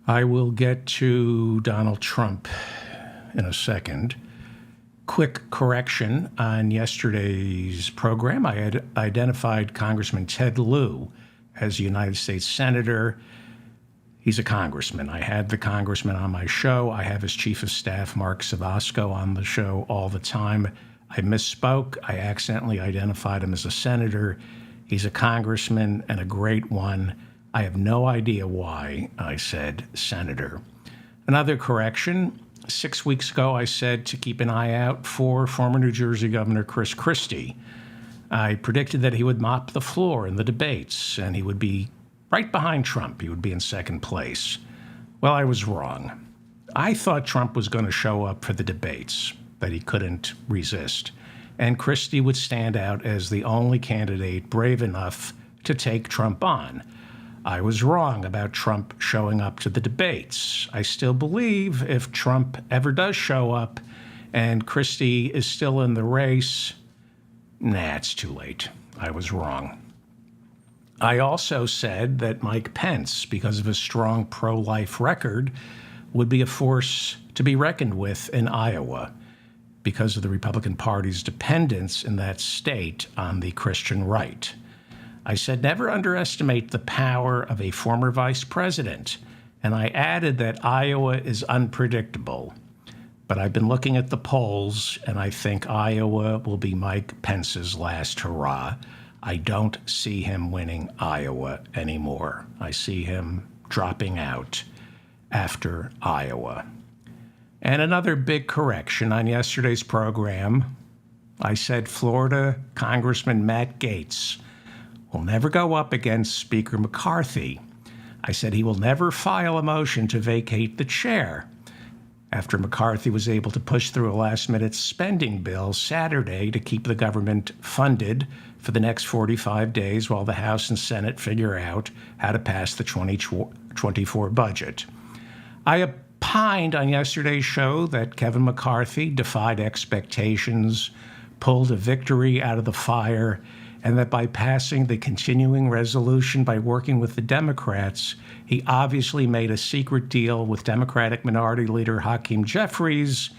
I will get to Donald Trump in a second. Quick correction on yesterday's program. I had identified Congressman Ted Lieu as a United States Senator. He's a congressman. I had the congressman on my show. I have his chief of staff, Mark Savasco, on the show all the time. I misspoke. I accidentally identified him as a senator. He's a congressman and a great one. I have no idea why I said senator. Another correction. 6 weeks ago, I said to keep an eye out for former New Jersey Governor Chris Christie. I predicted that he would mop the floor in the debates and he would be right behind Trump. He would be in second place. Well, I was wrong. I thought Trump was going to show up for the debates, that he couldn't resist, and Christie would stand out as the only candidate brave enough to take Trump on. I was wrong about Trump showing up to the debates. I still believe if Trump ever does show up and Christie is still in the race, it's too late. I was wrong. I also said that Mike Pence, because of his strong pro-life record, would be a force to be reckoned with in Iowa because of the Republican Party's dependence in that state on the Christian right. I said never underestimate the power of a former vice president, and I added that Iowa is unpredictable. But I've been looking at the polls, and I think Iowa will be Mike Pence's last hurrah. I don't see him winning Iowa anymore. I see him dropping out after Iowa. And another big correction on yesterday's program. I said Florida Congressman Matt Gaetz will never go up against Speaker McCarthy. I said he will never file a motion to vacate the chair after McCarthy was able to push through a last-minute spending bill Saturday to keep the government funded for the next 45 days while the House and Senate figure out how to pass the 2024 budget. I opined on yesterday's show that Kevin McCarthy defied expectations, pulled a victory out of the fire, and that by passing the continuing resolution by working with the Democrats, he obviously made a secret deal with Democratic Minority Leader Hakeem Jeffries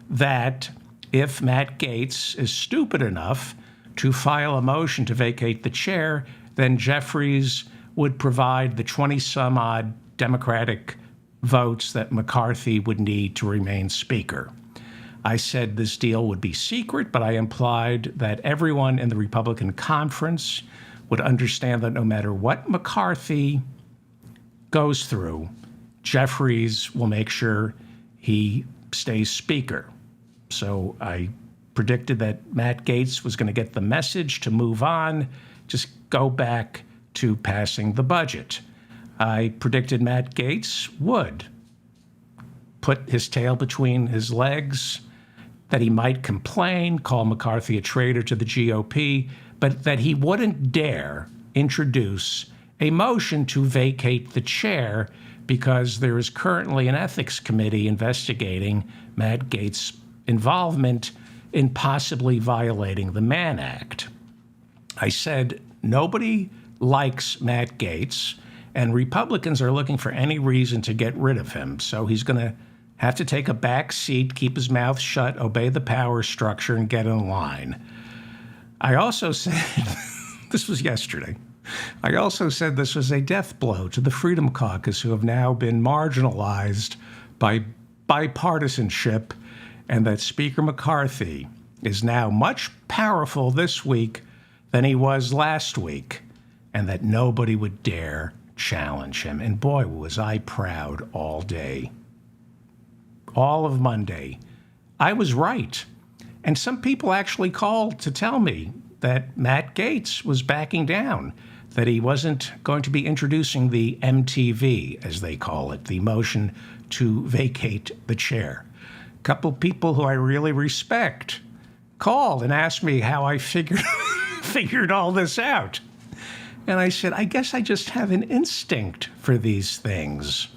that if Matt Gaetz is stupid enough to file a motion to vacate the chair, then Jeffries would provide the 20-some-odd Democratic votes that McCarthy would need to remain Speaker. I said this deal would be secret, but I implied that everyone in the Republican conference would understand that no matter what McCarthy goes through, Jeffries will make sure he stays Speaker. So I predicted that Matt Gaetz was going to get the message to move on, just go back to passing the budget. I predicted Matt Gaetz would put his tail between his legs, that he might complain, call McCarthy a traitor to the GOP, but that he wouldn't dare introduce a motion to vacate the chair because there is currently an ethics committee investigating Matt Gaetz' involvement in possibly violating the Mann Act. I said nobody likes Matt Gaetz, and Republicans are looking for any reason to get rid of him, so he's going to have to take a back seat, keep his mouth shut, obey the power structure, and get in line. I also said, this was yesterday, I also said this was a death blow to the Freedom Caucus, who have now been marginalized by bipartisanship, and that Speaker McCarthy is now much powerful this week than he was last week, and that nobody would dare challenge him. And boy, was I proud all day. All of Monday. I was right. And some people actually called to tell me that Matt Gaetz was backing down, that he wasn't going to be introducing the MTV, as they call it, the motion to vacate the chair. A couple people who I really respect called and asked me how I figured all this out. And I said, I guess I just have an instinct for these things.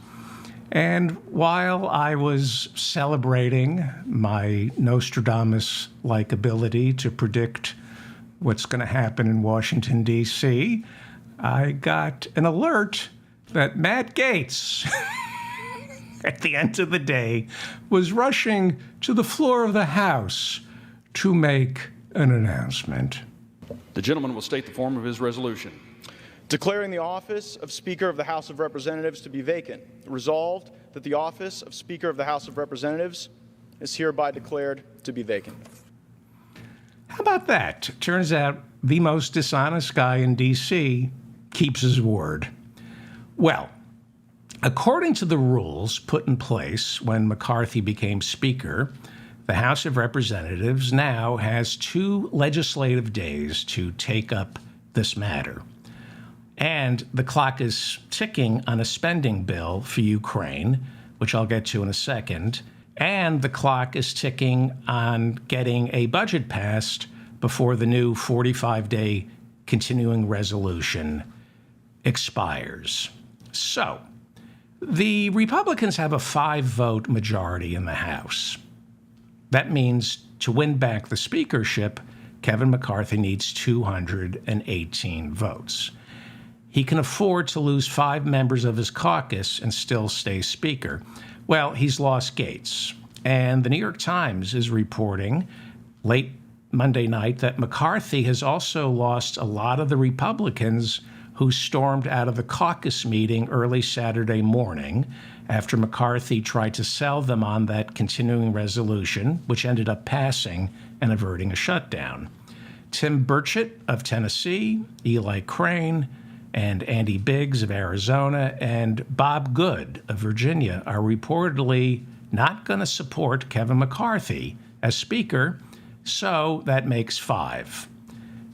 And while I was celebrating my Nostradamus-like ability to predict what's going to happen in Washington, D.C., I got an alert that Matt Gaetz at the end of the day, was rushing to the floor of the House to make an announcement. The gentleman will state the form of his resolution. Declaring the office of Speaker of the House of Representatives to be vacant. Resolved that the office of Speaker of the House of Representatives is hereby declared to be vacant. How about that? Turns out the most dishonest guy in D.C. keeps his word. Well, according to the rules put in place when McCarthy became Speaker, the House of Representatives now has 2 legislative days to take up this matter. And the clock is ticking on a spending bill for Ukraine, which I'll get to in a second. And the clock is ticking on getting a budget passed before the new 45-day continuing resolution expires. So, the Republicans have a 5-vote majority in the House. That means to win back the speakership, Kevin McCarthy needs 218 votes. He can afford to lose 5 members of his caucus and still stay Speaker. Well, he's lost Gaetz. And the New York Times is reporting late Monday night that McCarthy has also lost a lot of the Republicans who stormed out of the caucus meeting early Saturday morning after McCarthy tried to sell them on that continuing resolution, which ended up passing and averting a shutdown. Tim Burchett of Tennessee, Eli Crane, and Andy Biggs of Arizona, and Bob Good of Virginia are reportedly not going to support Kevin McCarthy as Speaker, so that makes 5.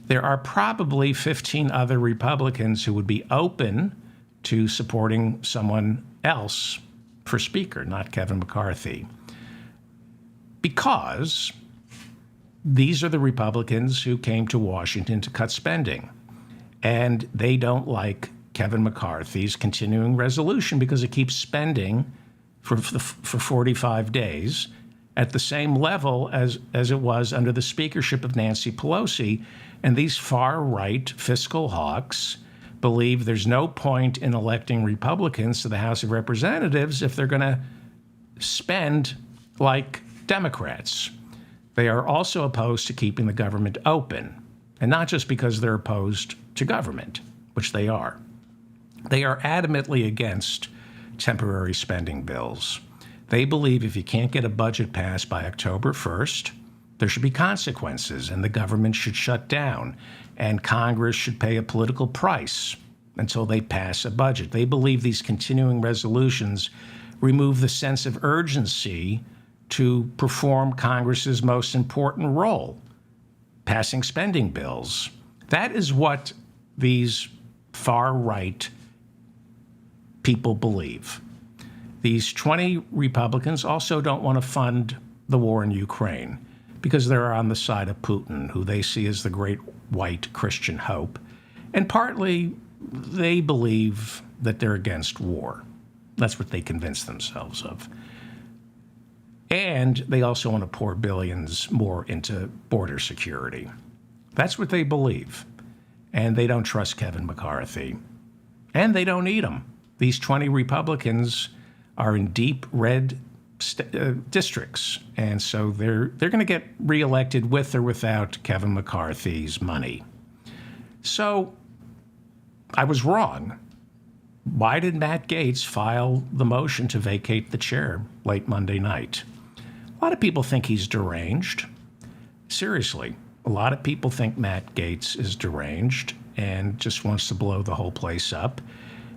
There are probably 15 other Republicans who would be open to supporting someone else for Speaker, not Kevin McCarthy, because these are the Republicans who came to Washington to cut spending. And they don't like Kevin McCarthy's continuing resolution because it keeps spending for 45 days at the same level as it was under the speakership of Nancy Pelosi. And these far-right fiscal hawks believe there's no point in electing Republicans to the House of Representatives if they're going to spend like Democrats. They are also opposed to keeping the government open, and not just because they're opposed to government, which they are. They are adamantly against temporary spending bills. They believe if you can't get a budget passed by October 1st, there should be consequences, and the government should shut down, and Congress should pay a political price until they pass a budget. They believe these continuing resolutions remove the sense of urgency to perform Congress's most important role, passing spending bills. That is what these far-right people believe. These 20 Republicans also don't want to fund the war in Ukraine because they're on the side of Putin, who they see as the great white Christian hope. And partly they believe that they're against war. That's what they convince themselves of. And they also want to pour billions more into border security. That's what they believe. And they don't trust Kevin McCarthy. And they don't need him. These 20 Republicans are in deep red districts. And so they're going to get reelected with or without Kevin McCarthy's money. So I was wrong. Why did Matt Gaetz file the motion to vacate the chair late Monday night? A lot of people think he's deranged. Seriously, a lot of people think Matt Gaetz is deranged and just wants to blow the whole place up.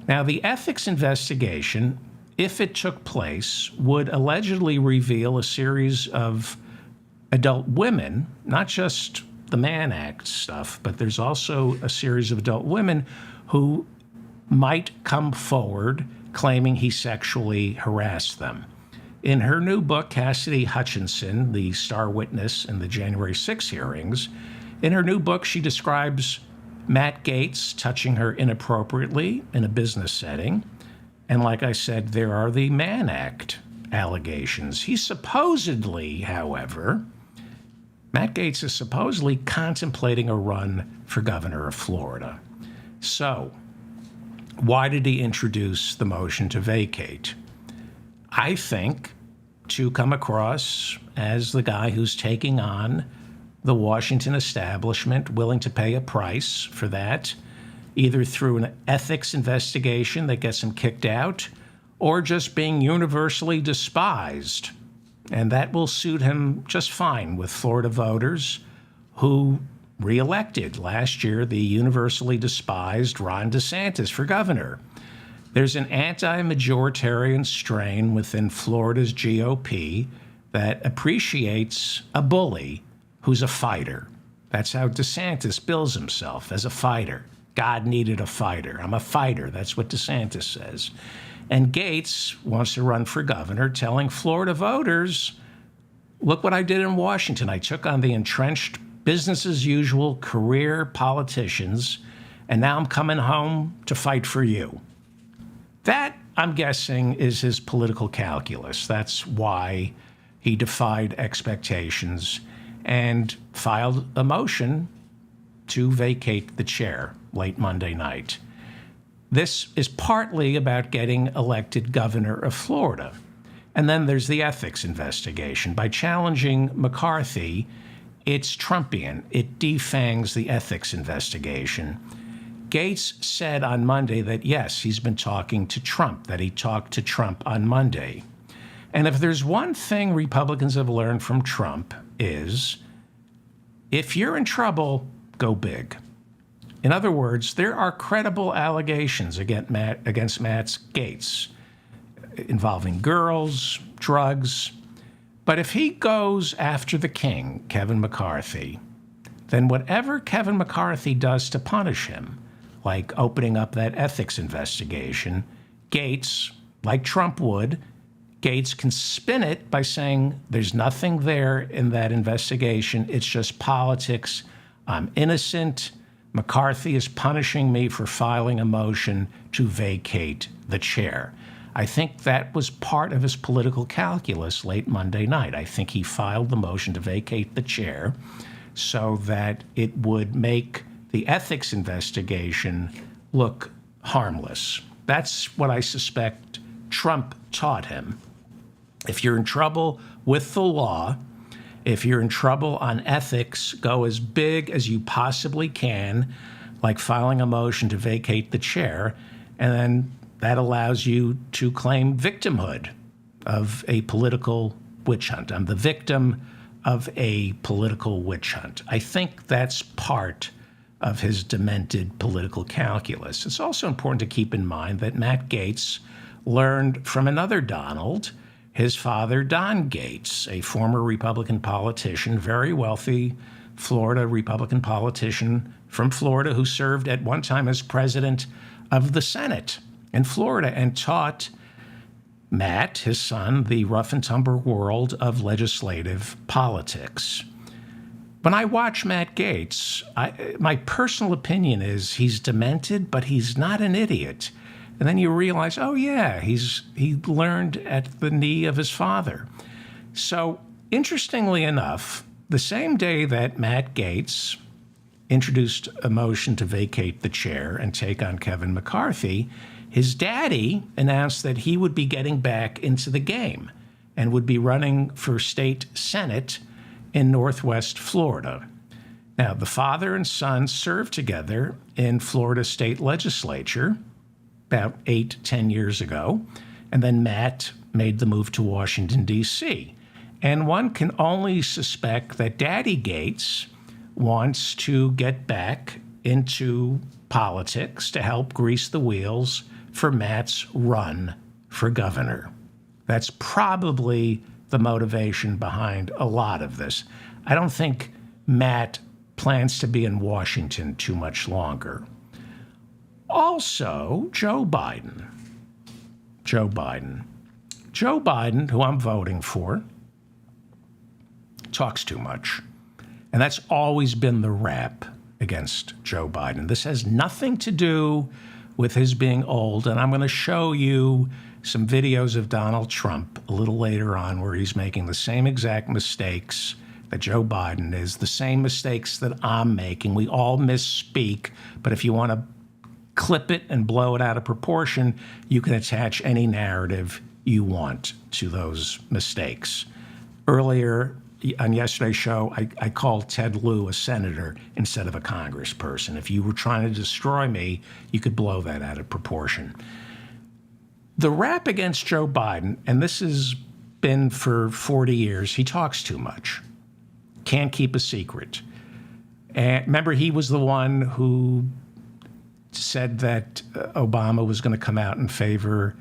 Now, the ethics investigation, if it took place, would allegedly reveal a series of adult women, not just the Mann Act stuff, but there's also a series of adult women who might come forward claiming he sexually harassed them. In her new book, Cassidy Hutchinson, the star witness in the January 6 hearings, in her new book, she describes Matt Gaetz touching her inappropriately in a business setting. And like I said, there are the Mann Act allegations. He's supposedly, however, Matt Gaetz is supposedly contemplating a run for governor of Florida. So, why did he introduce the motion to vacate? I think, to come across as the guy who's taking on the Washington establishment, willing to pay a price for that, either through an ethics investigation that gets him kicked out or just being universally despised. And that will suit him just fine with Florida voters who reelected last year the universally despised Ron DeSantis for governor. There's an anti-majoritarian strain within Florida's GOP that appreciates a bully who's a fighter. That's how DeSantis bills himself, as a fighter. God needed a fighter. I'm a fighter. That's what DeSantis says. And Gaetz wants to run for governor, telling Florida voters, look what I did in Washington. I took on the entrenched business as usual career politicians, and now I'm coming home to fight for you. That, I'm guessing, is his political calculus. That's why he defied expectations and filed a motion to vacate the chair late Monday night. This is partly about getting elected governor of Florida. And then there's the ethics investigation. By challenging McCarthy, it's Trumpian. It defangs the ethics investigation. Gaetz said on Monday that, yes, he's been talking to Trump, that he talked to Trump on Monday. And if there's one thing Republicans have learned from Trump is, if you're in trouble, go big. In other words, there are credible allegations against Matt Gaetz involving girls, drugs. But if he goes after the king, Kevin McCarthy, then whatever Kevin McCarthy does to punish him, like opening up that ethics investigation, Gaetz, like Trump would, Gaetz can spin it by saying there's nothing there in that investigation. It's just politics. I'm innocent. McCarthy is punishing me for filing a motion to vacate the chair. I think that was part of his political calculus late Monday night. I think he filed the motion to vacate the chair so that it would make the ethics investigation look harmless. That's what I suspect Trump taught him. If you're in trouble with the law, if you're in trouble on ethics, go as big as you possibly can, like filing a motion to vacate the chair, and then that allows you to claim victimhood of a political witch hunt. I'm the victim of a political witch hunt. I think that's part of his demented political calculus. It's also important to keep in mind that Matt Gaetz learned from another Donald, his father, Don Gaetz, a former Republican politician, very wealthy Florida Republican politician from Florida who served at one time as president of the Senate in Florida and taught Matt, his son, the rough and tumble world of legislative politics. When I watch Matt Gaetz, my personal opinion is he's demented, but he's not an idiot. And then you realize, oh yeah, he learned at the knee of his father. So interestingly enough, the same day that Matt Gaetz introduced a motion to vacate the chair and take on Kevin McCarthy, his daddy announced that he would be getting back into the game and would be running for state senate in Northwest Florida. Now, the father and son served together in Florida state legislature about 8-10 years ago, and then Matt made the move to Washington, D.C. And one can only suspect that Daddy Gaetz wants to get back into politics to help grease the wheels for Matt's run for governor. That's probably the motivation behind a lot of this. I don't think Matt plans to be in Washington too much longer. Also, Joe Biden. Joe Biden, who I'm voting for, talks too much. And that's always been the rap against Joe Biden. This has nothing to do with his being old. And I'm going to show you some videos of Donald Trump a little later on where he's making the same exact mistakes that Joe Biden is, the same mistakes that I'm making. We all misspeak, but if you want to clip it and blow it out of proportion, you can attach any narrative you want to those mistakes. Earlier on yesterday's show, I called Ted Lieu a senator instead of a congressperson. If you were trying to destroy me, you could blow that out of proportion. The rap against Joe Biden, and this has been for 40 years, he talks too much. Can't keep a secret. And remember, he was the one who said that Obama was going to come out in favor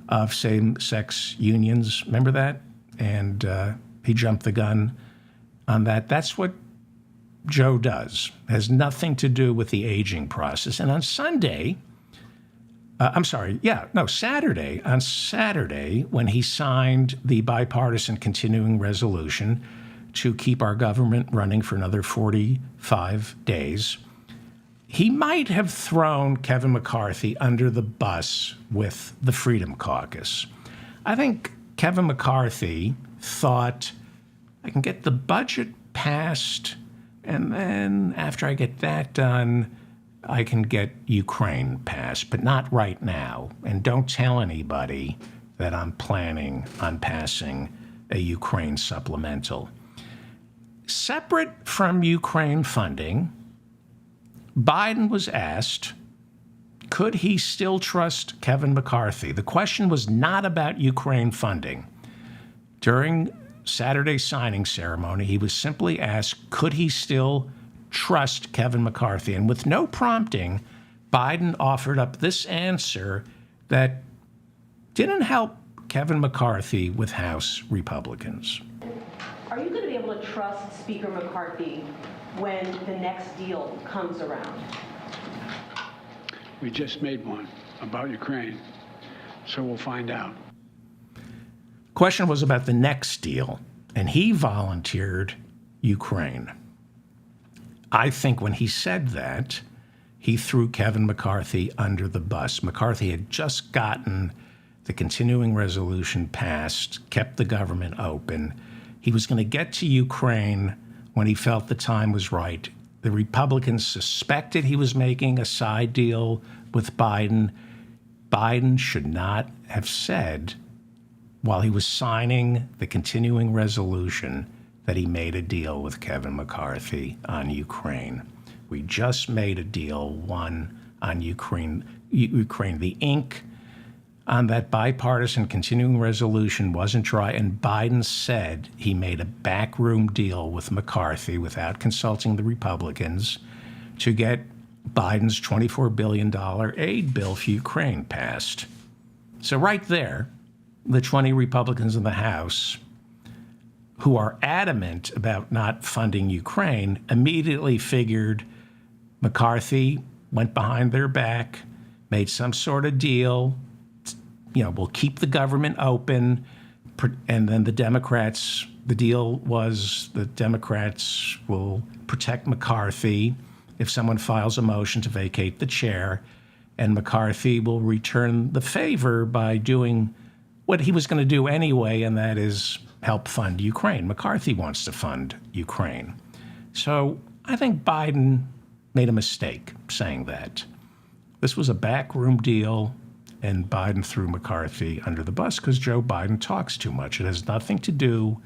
of same-sex unions. Remember that? And he jumped the gun on that. That's what Joe does. It has nothing to do with the aging process. And on Saturday, on Saturday, when he signed the bipartisan continuing resolution to keep our government running for another 45 days, he might have thrown Kevin McCarthy under the bus with the Freedom Caucus. I think Kevin McCarthy thought, I can get the budget passed, and then after I get that done, I can get Ukraine passed, but not right now. And don't tell anybody that I'm planning on passing a Ukraine supplemental. Separate from Ukraine funding, Biden was asked, could he still trust Kevin McCarthy? The question was not about Ukraine funding. During Saturday's signing ceremony, he was simply asked, could he still trust Kevin McCarthy? And with no prompting, Biden offered up this answer that didn't help Kevin McCarthy with House Republicans. Are you going to be able to trust Speaker McCarthy when the next deal comes around? We just made one about Ukraine, so we'll find out. Question was about the next deal, and he volunteered Ukraine. I think when he said that, he threw Kevin McCarthy under the bus. McCarthy had just gotten the continuing resolution passed, kept the government open. He was going to get to Ukraine when he felt the time was right. The Republicans suspected he was making a side deal with Biden. Biden should not have said, while he was signing the continuing resolution, that he made a deal with Kevin McCarthy on Ukraine. We just made a deal, one on Ukraine. The ink on that bipartisan continuing resolution wasn't dry, and Biden said he made a backroom deal with McCarthy without consulting the Republicans to get Biden's $24 billion aid bill for Ukraine passed. So right there, the 20 Republicans in the House who are adamant about not funding Ukraine immediately figured McCarthy went behind their back, made some sort of deal, we'll keep the government open, and then the Democrats, the deal was the Democrats will protect McCarthy if someone files a motion to vacate the chair, and McCarthy will return the favor by doing what he was going to do anyway, and that is help fund Ukraine. McCarthy wants to fund Ukraine. So I think Biden made a mistake saying that. This was a backroom deal, and Biden threw McCarthy under the bus because Joe Biden talks too much. It has nothing to do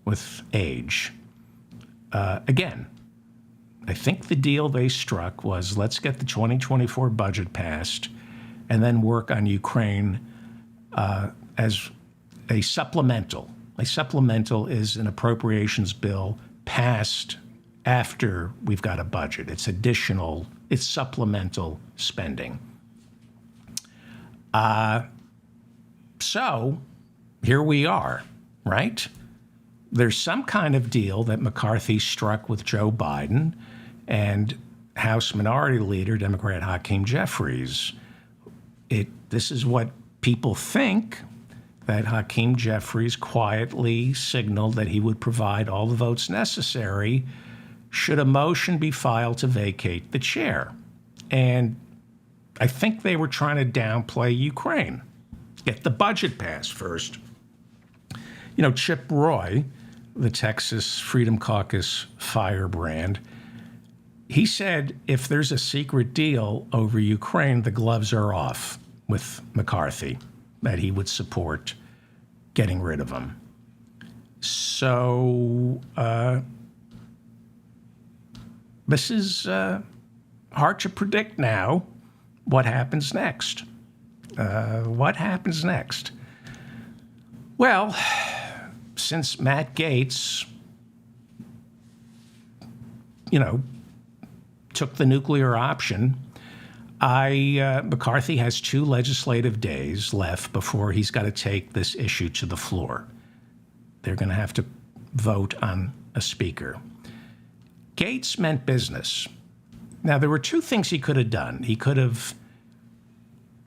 with age. Again, I think the deal they struck was let's get the 2024 budget passed and then work on Ukraine as a supplemental. A supplemental is an appropriations bill passed after we've got a budget. It's additional, it's supplemental spending. So here we are, right? There's some kind of deal that McCarthy struck with Joe Biden and House Minority Leader, Democrat Hakeem Jeffries. This is what people think, that Hakeem Jeffries quietly signaled that he would provide all the votes necessary should a motion be filed to vacate the chair. And I think they were trying to downplay Ukraine. Get the budget passed first. Chip Roy, the Texas Freedom Caucus firebrand, he said if there's a secret deal over Ukraine, the gloves are off with McCarthy, that he would support getting rid of him. So this is hard to predict now what happens next. What happens next? Well, since Matt Gaetz, took the nuclear option, McCarthy has 2 legislative days left before he's got to take this issue to the floor. They're going to have to vote on a speaker. Gaetz meant business. Now, there were 2 things he could have done. He could have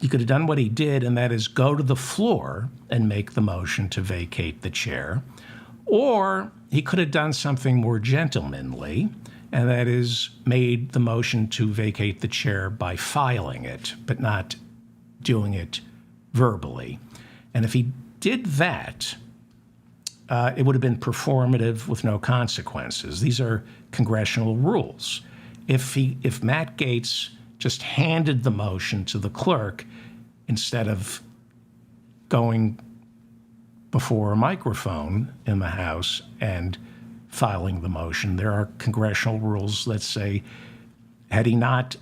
done what he did, and that is go to the floor and make the motion to vacate the chair. Or he could have done something more gentlemanly, and that is made the motion to vacate the chair by filing it, but not doing it verbally. And if he did that, it would have been performative with no consequences. These are congressional rules. If Matt Gaetz just handed the motion to the clerk instead of going before a microphone in the House and filing the motion, there are congressional rules that say, had he not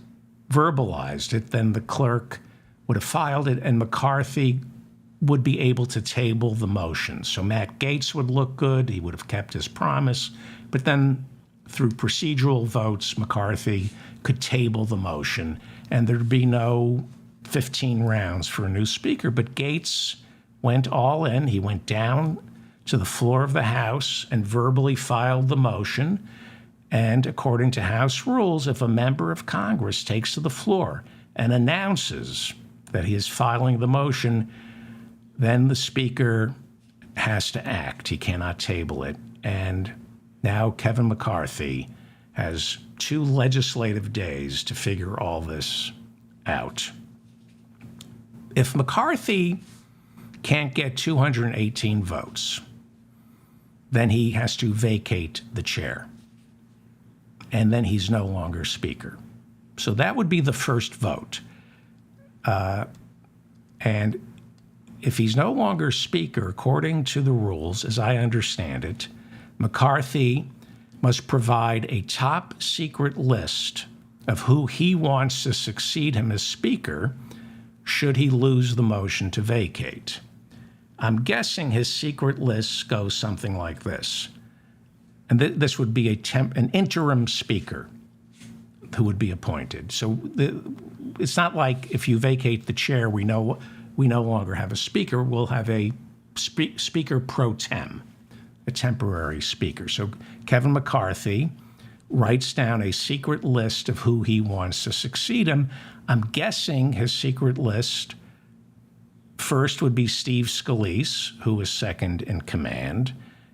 verbalized it, then the clerk would have filed it and McCarthy would be able to table the motion. So Matt Gaetz would look good, he would have kept his promise, but then through procedural votes, McCarthy could table the motion and there'd be no 15 rounds for a new speaker. But Gaetz went all in. He went down to the floor of the House and verbally filed the motion. And according to House rules, if a member of Congress takes to the floor and announces that he is filing the motion, then the Speaker has to act. He cannot table it. And now Kevin McCarthy has 2 legislative days to figure all this out. If McCarthy can't get 218 votes, then he has to vacate the chair. And then he's no longer Speaker. So that would be the first vote. And if he's no longer Speaker, according to the rules, as I understand it, McCarthy must provide a top secret list of who he wants to succeed him as Speaker should he lose the motion to vacate. I'm guessing his secret list goes something like this. And this would be an interim Speaker who would be appointed. So it's not like if you vacate the chair, we no longer have a Speaker. We'll have a Speaker pro tem, a temporary Speaker. So Kevin McCarthy writes down a secret list of who he wants to succeed him. I'm guessing his secret list first would be Steve Scalise, who is second in command,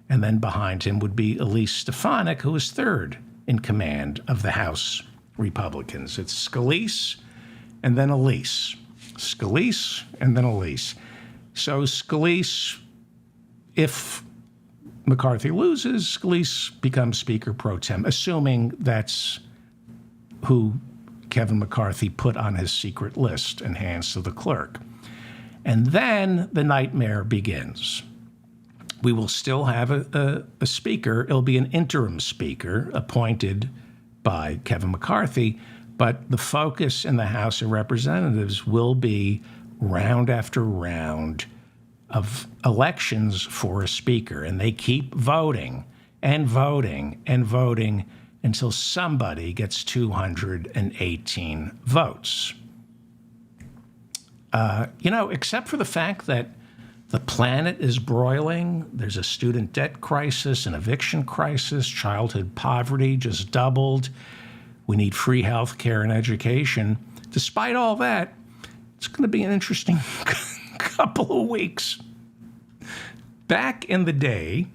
and then behind him would be Elise Stefanik, who is third in command of the House Republicans. It's Scalise and then Elise. Scalise and then Elise. So Scalise, if McCarthy loses, Scalise becomes Speaker pro tem, assuming that's who Kevin McCarthy put on his secret list and hands to the clerk. And then the nightmare begins. We will still have a Speaker. It'll be an interim Speaker appointed by Kevin McCarthy, but the focus in the House of Representatives will be round after round of elections for a Speaker. And they keep voting and voting and voting until somebody gets 218 votes. Except for the fact that the planet is broiling, there's a student debt crisis, an eviction crisis, childhood poverty just doubled. We need free health care and education. Despite all that, it's going to be an interesting couple of weeks. Back in the day,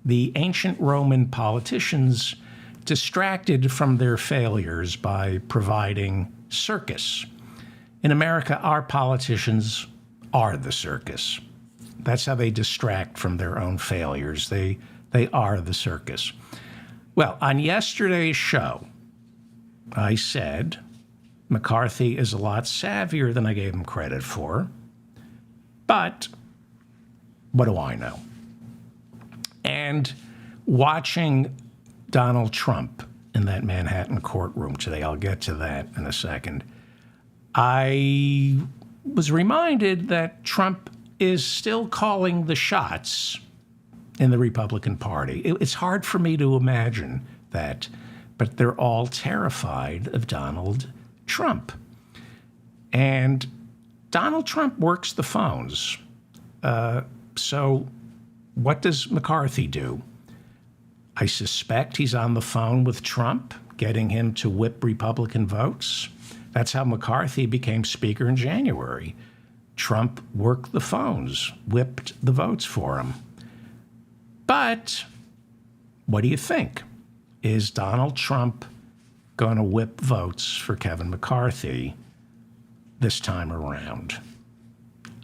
the ancient Roman politicians distracted from their failures by providing circus. In America, our politicians are the circus. That's how they distract from their own failures. They are the circus. Well, on yesterday's show, I said McCarthy is a lot savvier than I gave him credit for, but What do I know? And watching Donald Trump in that Manhattan courtroom today, I'll get to that in a second, I was reminded that Trump is still calling the shots in the Republican Party. It's hard for me to imagine that, but they're all terrified of Donald Trump. And Donald Trump works the phones. So what does McCarthy do? I suspect he's on the phone with Trump, getting him to whip Republican votes. That's how McCarthy became Speaker in January. Trump worked the phones, whipped the votes for him. But what do you think? Is Donald Trump going to whip votes for Kevin McCarthy this time around?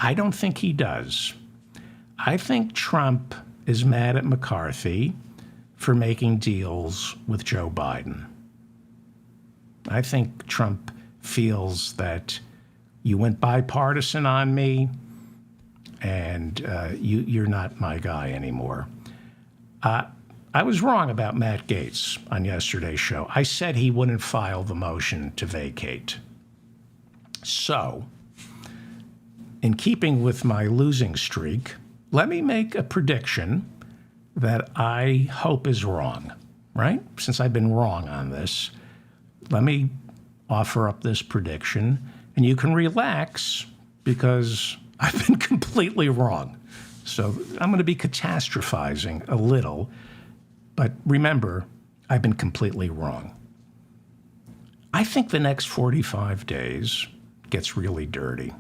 I don't think he does. I think Trump is mad at McCarthy for making deals with Joe Biden. I think Trump feels that you went bipartisan on me and you're not my guy anymore. I was wrong about Matt Gaetz on yesterday's show. I said he wouldn't file the motion to vacate. So, in keeping with my losing streak, let me make a prediction that I hope is wrong, right? Since I've been wrong on this, let me offer up this prediction, and you can relax because I've been completely wrong. So I'm going to be catastrophizing a little, but remember, I've been completely wrong. I think the next 45 days gets really dirty.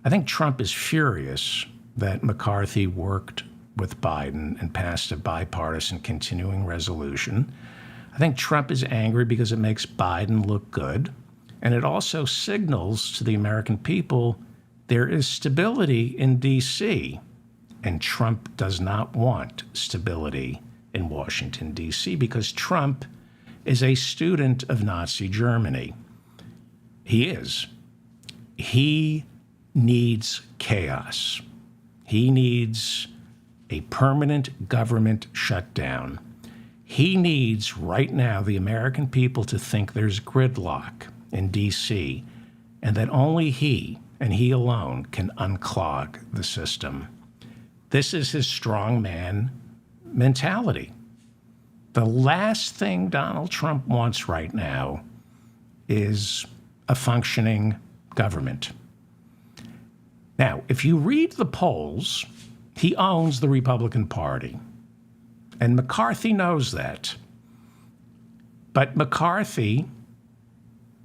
I think Trump is furious that McCarthy worked with Biden and passed a bipartisan continuing resolution. I think Trump is angry because it makes Biden look good. And it also signals to the American people there is stability in D.C. And Trump does not want stability in Washington, D.C. because Trump is a student of Nazi Germany. He is. He needs chaos. He needs a permanent government shutdown. He needs right now the American people to think there's gridlock in D.C. and that only he and he alone can unclog the system. This is his strongman mentality. The last thing Donald Trump wants right now is a functioning government. Now, if you read the polls, he owns the Republican Party. And McCarthy knows that. But McCarthy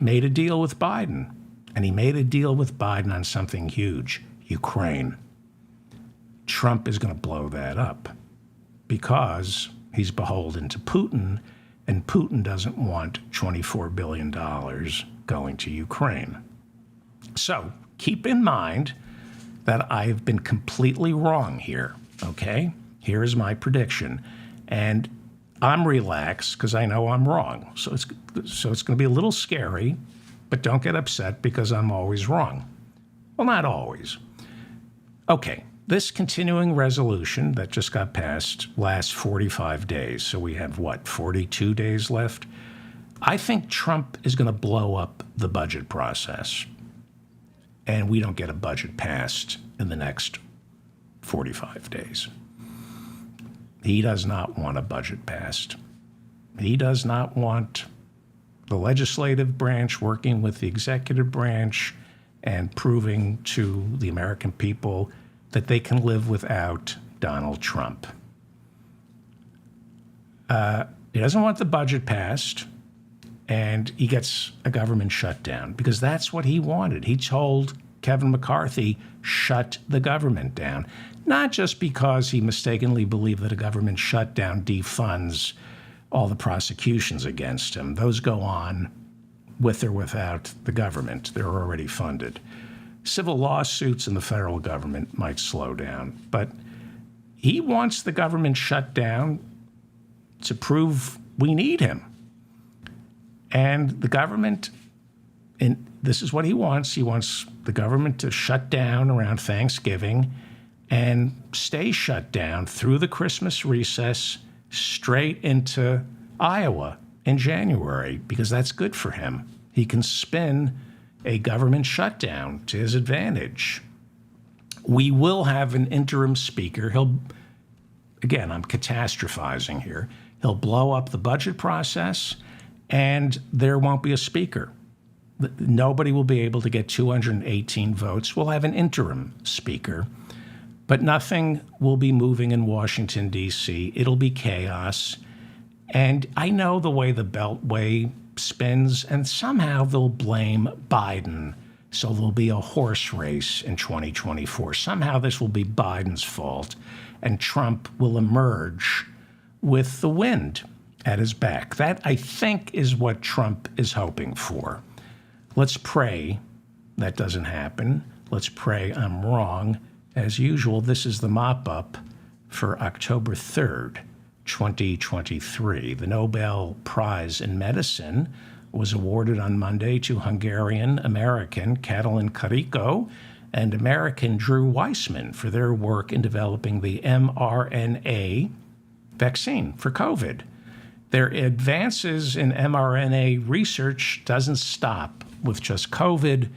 made a deal with Biden. And he made a deal with Biden on something huge, Ukraine. Trump is going to blow that up because he's beholden to Putin, and Putin doesn't want $24 billion going to Ukraine. So keep in mind that I've been completely wrong here, okay? Here is my prediction. And I'm relaxed because I know I'm wrong. So it's going to be a little scary, but don't get upset because I'm always wrong. Well, not always. Okay, this continuing resolution that just got passed lasts 45 days. So we have, 42 days left? I think Trump is going to blow up the budget process. And we don't get a budget passed in the next 45 days. He does not want a budget passed. He does not want the legislative branch working with the executive branch and proving to the American people that they can live without Donald Trump. He doesn't want the budget passed, and he gets a government shutdown because that's what he wanted. He told Kevin McCarthy, shut the government down, not just because he mistakenly believed that a government shutdown defunds all the prosecutions against him. Those go on with or without the government. They're already funded. Civil lawsuits in the federal government might slow down, but he wants the government shut down to prove we need him. And the government, and this is what he wants the government to shut down around Thanksgiving and stay shut down through the Christmas recess straight into Iowa in January, because that's good for him. He can spin a government shutdown to his advantage. We will have an interim speaker. Again, I'm catastrophizing here. He'll blow up the budget process, and there won't be a speaker. Nobody will be able to get 218 votes. We'll have an interim speaker, but nothing will be moving in Washington, D.C. It'll be chaos. And I know the way the Beltway spins, and somehow they'll blame Biden. So there'll be a horse race in 2024. Somehow this will be Biden's fault, and Trump will emerge with the wind at his back. That, I think, is what Trump is hoping for. Let's pray that doesn't happen. Let's pray I'm wrong. As usual, this is the mop-up for October 3rd, 2023. The Nobel Prize in Medicine was awarded on Monday to Hungarian-American Katalin Karikó and American Drew Weissman for their work in developing the mRNA vaccine for COVID. Their advances in mRNA research doesn't stop with just COVID.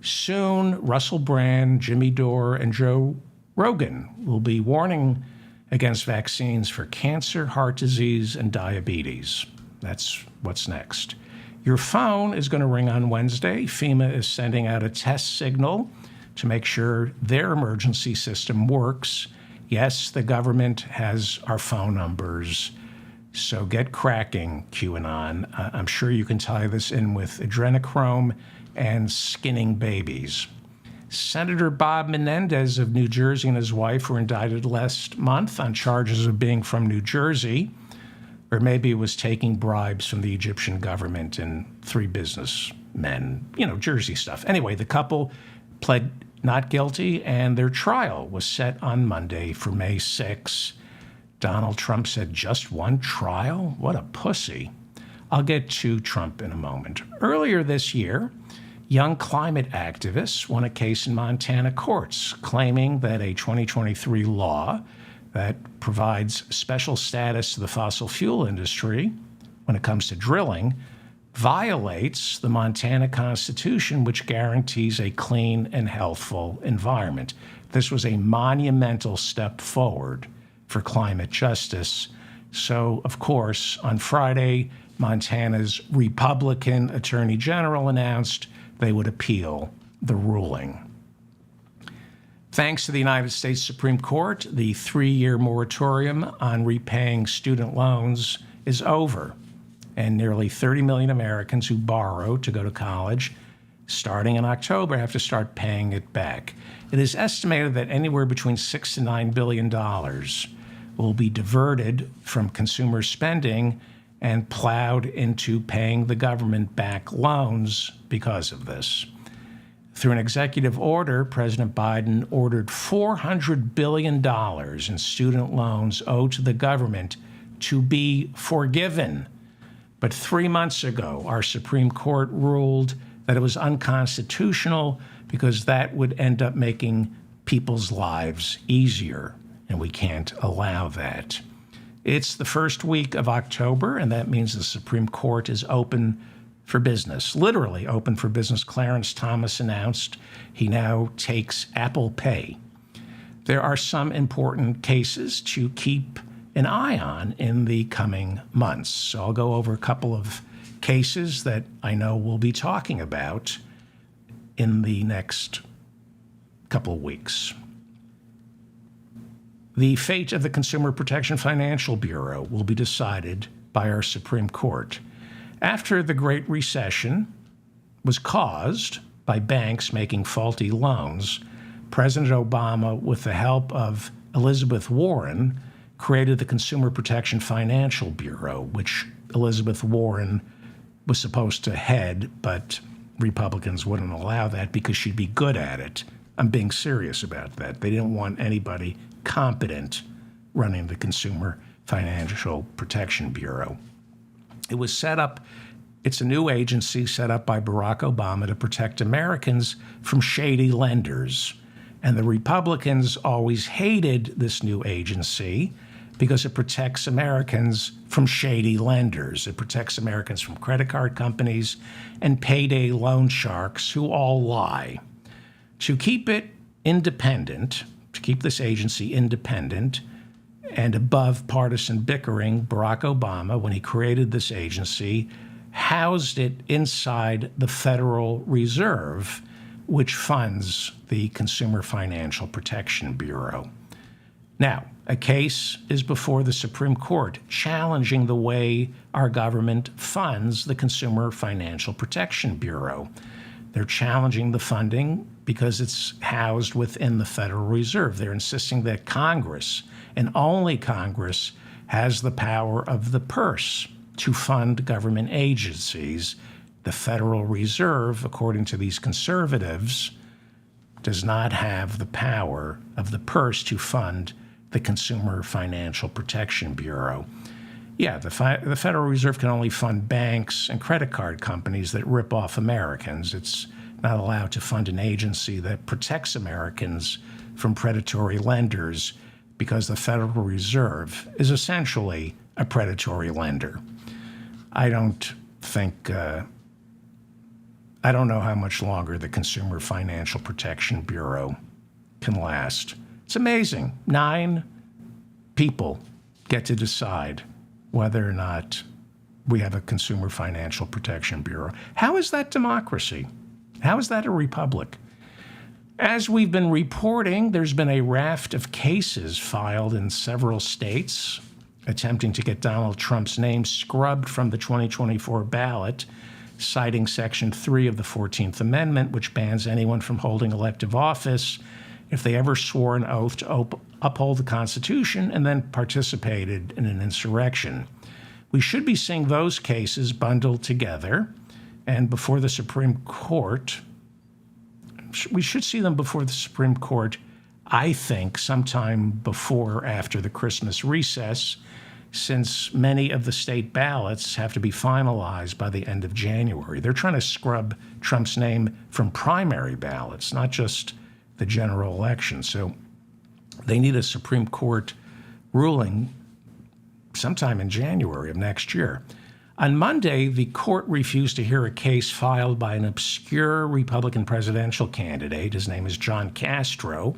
Soon, Russell Brand, Jimmy Dore, and Joe Rogan will be warning against vaccines for cancer, heart disease, and diabetes. That's what's next. Your phone is going to ring on Wednesday. FEMA is sending out a test signal to make sure their emergency system works. Yes, the government has our phone numbers. So get cracking, QAnon. I'm sure you can tie this in with adrenochrome and skinning babies. Senator Bob Menendez of New Jersey and his wife were indicted last month on charges of being from New Jersey, or maybe it was taking bribes from the Egyptian government and 3 businessmen, Jersey stuff. Anyway, the couple pled not guilty, and their trial was set on Monday for May 6. Donald Trump said, just one trial? What a pussy. I'll get to Trump in a moment. Earlier this year, young climate activists won a case in Montana courts claiming that a 2023 law that provides special status to the fossil fuel industry when it comes to drilling violates the Montana Constitution, which guarantees a clean and healthful environment. This was a monumental step forward for climate justice. So, of course, on Friday, Montana's Republican Attorney General announced they would appeal the ruling. Thanks to the United States Supreme Court, the 3-year moratorium on repaying student loans is over, and nearly 30 million Americans who borrow to go to college starting in October have to start paying it back. It is estimated that anywhere between $6 to $9 billion will be diverted from consumer spending and plowed into paying the government back loans because of this. Through an executive order, President Biden ordered $400 billion in student loans owed to the government to be forgiven. But 3 months ago, our Supreme Court ruled that it was unconstitutional because that would end up making people's lives easier, and we can't allow that. It's the first week of October, and that means the Supreme Court is open for business, literally open for business. Clarence Thomas announced he now takes Apple Pay. There are some important cases to keep an eye on in the coming months. So I'll go over a couple of cases that I know we'll be talking about in the next couple of weeks. The fate of the Consumer Protection Financial Bureau will be decided by our Supreme Court. After the Great Recession was caused by banks making faulty loans, President Obama, with the help of Elizabeth Warren, created the Consumer Protection Financial Bureau, which Elizabeth Warren was supposed to head, but Republicans wouldn't allow that because she'd be good at it. I'm being serious about that. They didn't want anybody competent running the Consumer Financial Protection Bureau. It was set up, it's a new agency set up by Barack Obama to protect Americans from shady lenders. And the Republicans always hated this new agency because it protects Americans from shady lenders. It protects Americans from credit card companies and payday loan sharks who all lie. To keep it independent, to keep this agency independent and above partisan bickering, Barack Obama, when he created this agency, housed it inside the Federal Reserve, which funds the Consumer Financial Protection Bureau. Now, a case is before the Supreme Court challenging the way our government funds the Consumer Financial Protection Bureau. They're challenging the funding because it's housed within the Federal Reserve. They're insisting that Congress, and only Congress, has the power of the purse to fund government agencies. The Federal Reserve, according to these conservatives, does not have the power of the purse to fund the Consumer Financial Protection Bureau. Yeah, the Federal Reserve can only fund banks and credit card companies that rip off Americans. It's not allowed to fund an agency that protects Americans from predatory lenders because the Federal Reserve is essentially a predatory lender. I don't know how much longer the Consumer Financial Protection Bureau can last. It's amazing. 9 people get to decide whether or not we have a Consumer Financial Protection Bureau. How is that democracy? How is that a republic? As we've been reporting, there's been a raft of cases filed in several states attempting to get Donald Trump's name scrubbed from the 2024 ballot, citing Section 3 of the 14th Amendment, which bans anyone from holding elective office if they ever swore an oath to uphold the Constitution and then participated in an insurrection. We should be seeing those cases bundled together and before the Supreme Court. We should see them before the Supreme Court, I think, sometime before or after the Christmas recess, since many of the state ballots have to be finalized by the end of January. They're trying to scrub Trump's name from primary ballots, not just the general election. So they need a Supreme Court ruling sometime in January of next year. On Monday, the court refused to hear a case filed by an obscure Republican presidential candidate. His name is John Castro.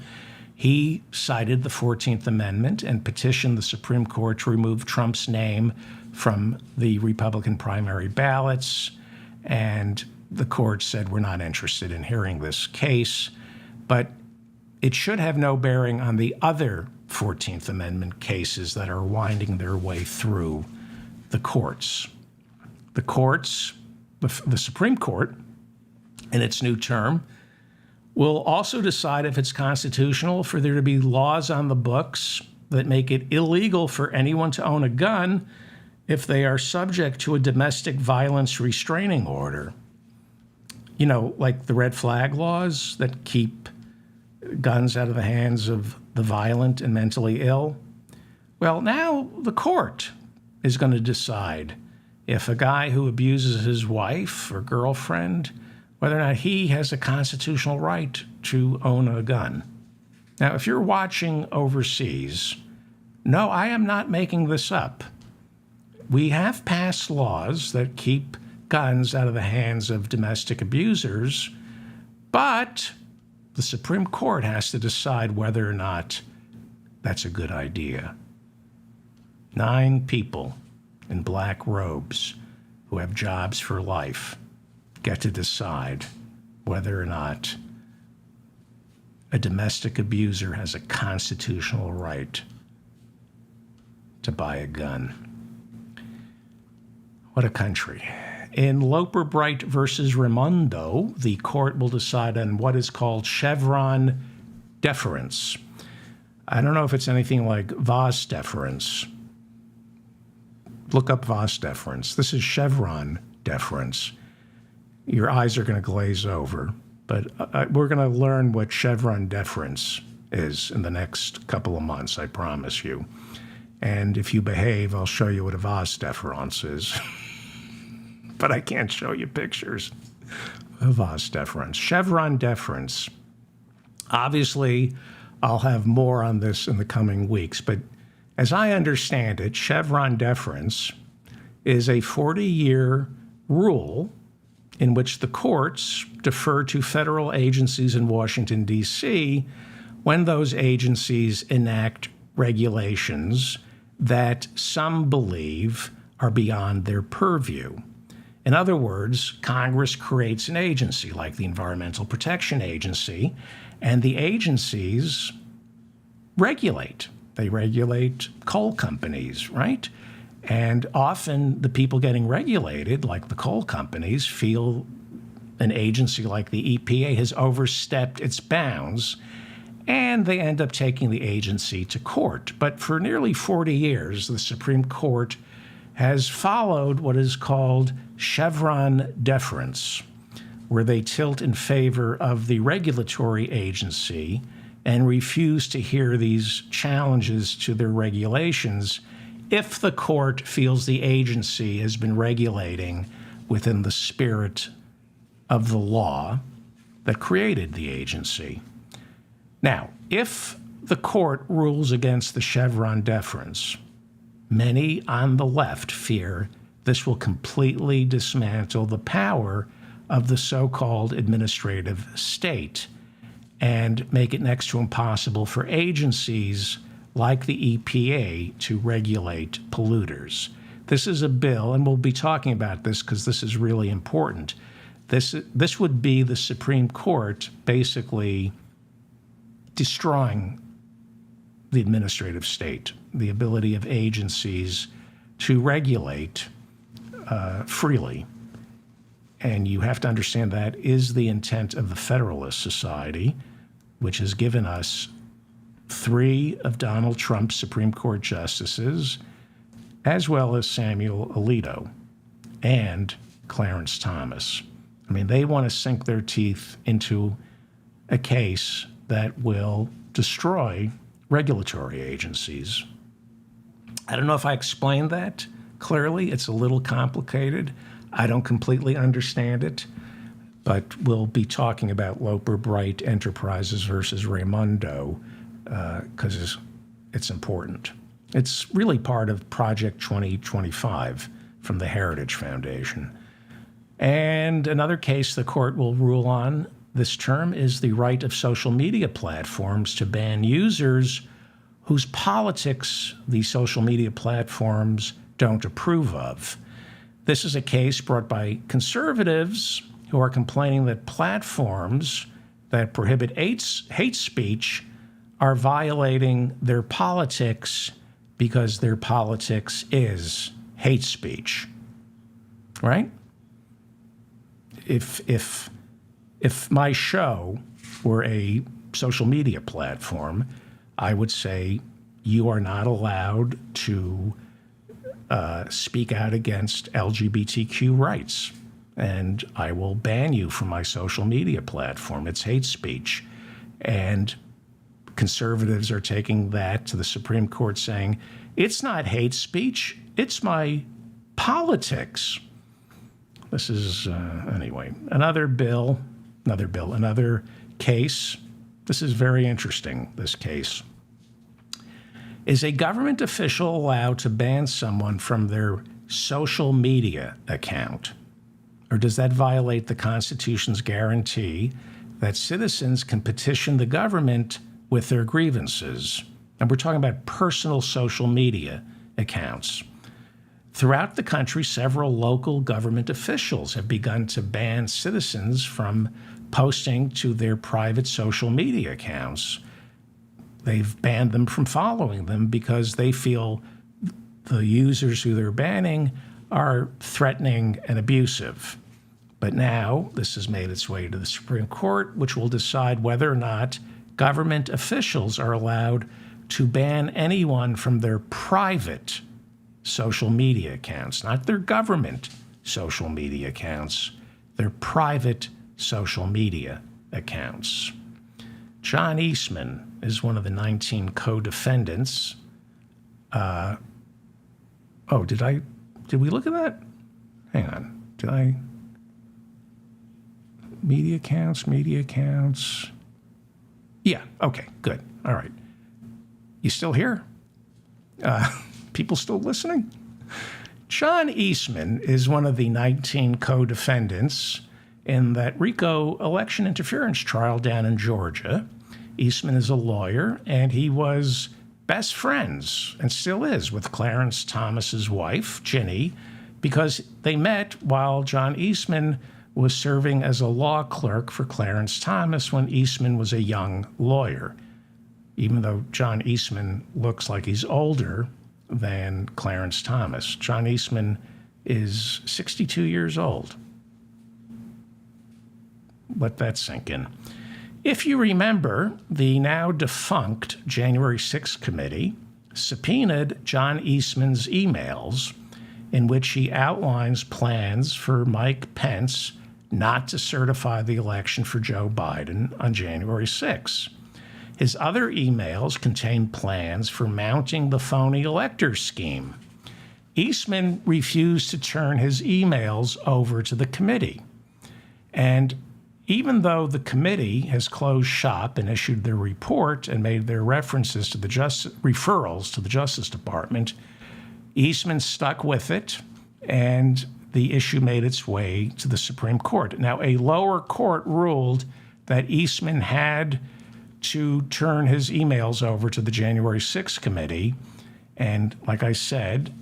He cited the 14th Amendment and petitioned the Supreme Court to remove Trump's name from the Republican primary ballots. And the court said, we're not interested in hearing this case. But it should have no bearing on the other 14th Amendment cases that are winding their way through the courts. The courts, the Supreme Court, in its new term, will also decide if it's constitutional for there to be laws on the books that make it illegal for anyone to own a gun if they are subject to a domestic violence restraining order. You know, like the red flag laws that keep guns out of the hands of the violent and mentally ill. Well, now the court is going to decide if a guy who abuses his wife or girlfriend, whether or not he has a constitutional right to own a gun. Now, if you're watching overseas, no, I am not making this up. We have passed laws that keep guns out of the hands of domestic abusers, but the Supreme Court has to decide whether or not that's a good idea. 9 people in black robes who have jobs for life get to decide whether or not a domestic abuser has a constitutional right to buy a gun. What a country. In Loper Bright versus Raimondo, the court will decide on what is called Chevron deference. I don't know if it's anything like Vos deference. Look up Vos deference. This is Chevron deference. Your eyes are going to glaze over, but we're going to learn what Chevron deference is in the next couple of months, I promise you. And if you behave, I'll show you what a Vos deference is. But I can't show you pictures of Vos deference. Chevron deference Obviously, I'll have more on this in the coming weeks, but as I understand it, Chevron deference is a 40-year rule in which the courts defer to federal agencies in Washington, D.C., when those agencies enact regulations that some believe are beyond their purview. In other words, Congress creates an agency like the Environmental Protection Agency, and the agencies regulate. They regulate coal companies, right? And often the people getting regulated, like the coal companies, feel an agency like the EPA has overstepped its bounds, and they end up taking the agency to court. But for nearly 40 years, the Supreme Court has followed what is called Chevron deference, where they tilt in favor of the regulatory agency and refuse to hear these challenges to their regulations if the court feels the agency has been regulating within the spirit of the law that created the agency. Now, if the court rules against the Chevron deference, many on the left fear this will completely dismantle the power of the so-called administrative state and make it next to impossible for agencies like the EPA to regulate polluters. This is a bill, and we'll be talking about this because this is really important. This would be the Supreme Court basically destroying the administrative state, the ability of agencies to regulate freely. And you have to understand that is the intent of the Federalist Society, which has given us 3 of Donald Trump's Supreme Court justices, as well as Samuel Alito and Clarence Thomas. I mean, they want to sink their teeth into a case that will destroy regulatory agencies. I don't know if I explained that clearly. It's a little complicated. I don't completely understand it, but we'll be talking about Loper Bright Enterprises versus Raimondo because it's important. It's really part of Project 2025 from the Heritage Foundation. And another case the court will rule on this term is the right of social media platforms to ban users whose politics these social media platforms don't approve of. This is a case brought by conservatives who are complaining that platforms that prohibit hate speech are violating their politics because their politics is hate speech, right? If my show were a social media platform, I would say you are not allowed to speak out against LGBTQ rights, and I will ban you from my social media platform. It's hate speech. And conservatives are taking that to the Supreme Court saying, it's not hate speech, it's my politics. This is, anyway, another case. This is very interesting, this case. Is a government official allowed to ban someone from their social media account? Or does that violate the Constitution's guarantee that citizens can petition the government with their grievances? And we're talking about personal social media accounts. Throughout the country, several local government officials have begun to ban citizens from posting to their private social media accounts. They've banned them from following them because they feel the users who they're banning are threatening and abusive. But now this has made its way to the Supreme Court, which will decide whether or not government officials are allowed to ban anyone from their private social media accounts, not their government social media accounts, their private social media accounts. John Eastman is one of the 19 co-defendants. Did we look at that? Hang on. Media accounts. Yeah, okay, good. All right. You still here? People still listening? John Eastman is one of the 19 co-defendants in that RICO election interference trial down in Georgia. Eastman is a lawyer, and he was best friends, and still is, with Clarence Thomas's wife, Ginny, because they met while John Eastman was serving as a law clerk for Clarence Thomas when Eastman was a young lawyer. Even though John Eastman looks like he's older than Clarence Thomas. John Eastman is 62 years old. Let that sink in. If you remember, the now defunct January 6th committee subpoenaed John Eastman's emails in which he outlines plans for Mike Pence not to certify the election for Joe Biden on January 6th. His other emails contain plans for mounting the phony elector scheme. Eastman refused to turn his emails over to the committee. And even though the committee has closed shop and issued their report and made their references to the referrals to the Justice Department, Eastman stuck with it, and the issue made its way to the Supreme Court. Now, a lower court ruled that Eastman had to turn his emails over to the January 6th committee. And like I said,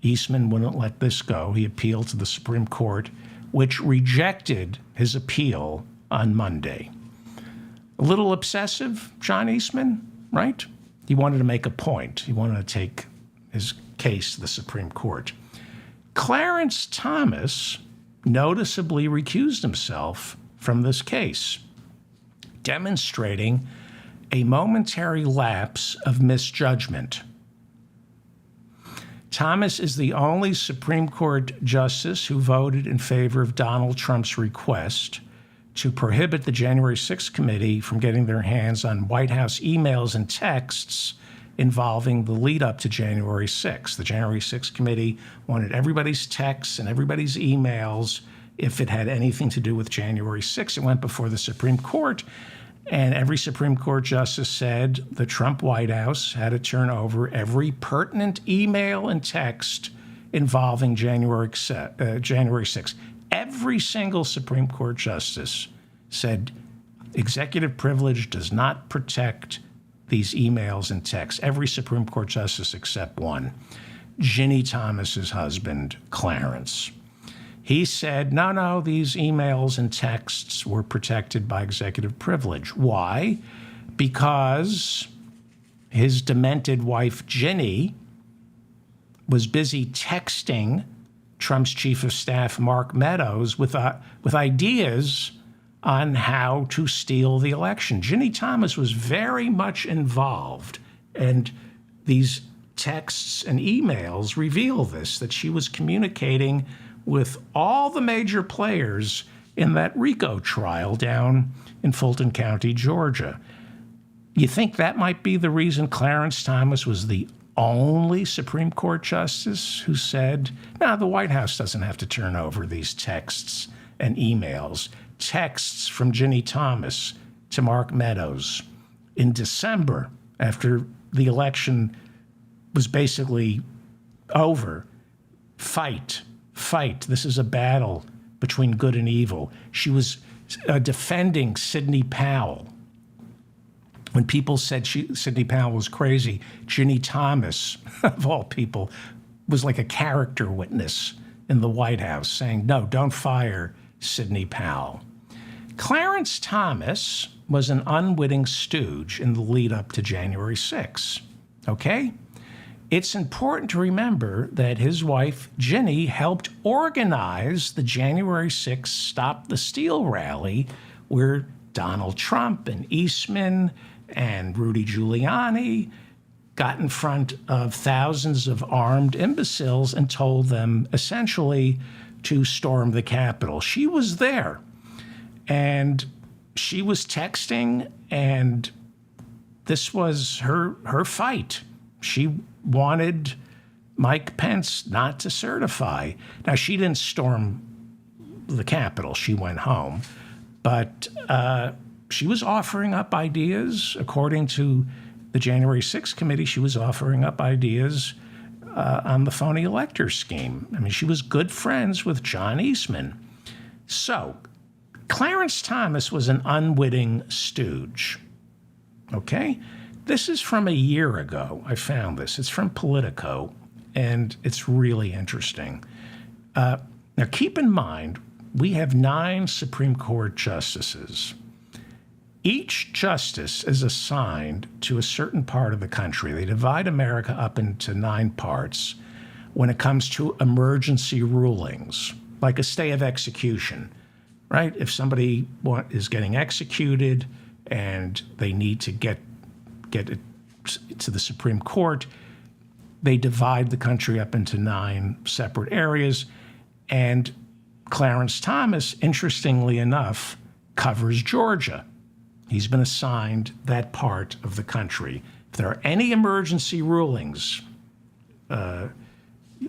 Eastman wouldn't let this go. He appealed to the Supreme Court, which rejected his appeal on Monday. A little obsessive, John Eastman, right? He wanted to make a point. He wanted to take his case to the Supreme Court. Clarence Thomas noticeably recused himself from this case, demonstrating a momentary lapse of misjudgment. Thomas is the only Supreme Court justice who voted in favor of Donald Trump's request to prohibit the January 6th committee from getting their hands on White House emails and texts involving the lead up to January 6th. The January 6th committee wanted everybody's texts and everybody's emails if it had anything to do with January 6th. It went before the Supreme Court, and every Supreme Court justice said the Trump White House had to turn over every pertinent email and text involving January 6th. Every single Supreme Court justice said executive privilege does not protect these emails and texts. Every Supreme Court justice except one, Ginny Thomas's husband, Clarence. He said, no, these emails and texts were protected by executive privilege. Why? Because his demented wife, Ginny, was busy texting Trump's chief of staff, Mark Meadows, with ideas on how to steal the election. Ginny Thomas was very much involved, and these texts and emails reveal this, that she was communicating with all the major players in that RICO trial down in Fulton County, Georgia. You think that might be the reason Clarence Thomas was the only Supreme Court justice who said, no, the White House doesn't have to turn over these texts and emails. Texts from Ginny Thomas to Mark Meadows in December, after the election was basically over. Fight. This is a battle between good and evil. She was defending Sidney Powell. When people said Sidney Powell was crazy, Ginny Thomas, of all people, was like a character witness in the White House saying, no, don't fire Sidney Powell. Clarence Thomas was an unwitting stooge in the lead up to January 6th, okay? It's important to remember that his wife, Ginny, helped organize the January 6th Stop the Steal rally, where Donald Trump and Eastman and Rudy Giuliani got in front of thousands of armed imbeciles and told them essentially to storm the Capitol. She was there, and she was texting, and this was her fight. She wanted Mike Pence not to certify. Now, she didn't storm the Capitol. She went home. But she was offering up ideas. According to the January 6th committee, she was offering up ideas on the phony elector scheme. I mean, she was good friends with John Eastman. So Clarence Thomas was an unwitting stooge. Okay? This is from a year ago. I found this. It's from Politico, and it's really interesting. Now, keep in mind, we have 9 Supreme Court justices. Each justice is assigned to a certain part of the country. They divide America up into 9 parts when it comes to emergency rulings, like a stay of execution, right? If somebody is getting executed and they need to get it to the Supreme Court, they divide the country up into 9 separate areas. And Clarence Thomas, interestingly enough, covers Georgia. He's been assigned that part of the country. If there are any emergency rulings, you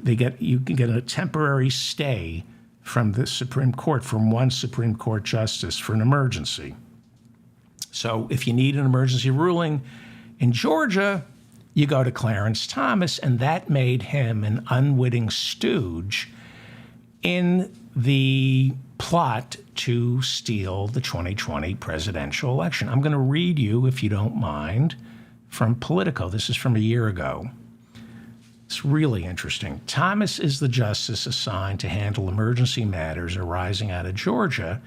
can get a temporary stay from the Supreme Court, from one Supreme Court justice for an emergency. So if you need an emergency ruling in Georgia, you go to Clarence Thomas, and that made him an unwitting stooge in the plot to steal the 2020 presidential election. I'm going to read you, if you don't mind, from Politico. This is from a year ago. It's really interesting. Thomas is the justice assigned to handle emergency matters arising out of Georgia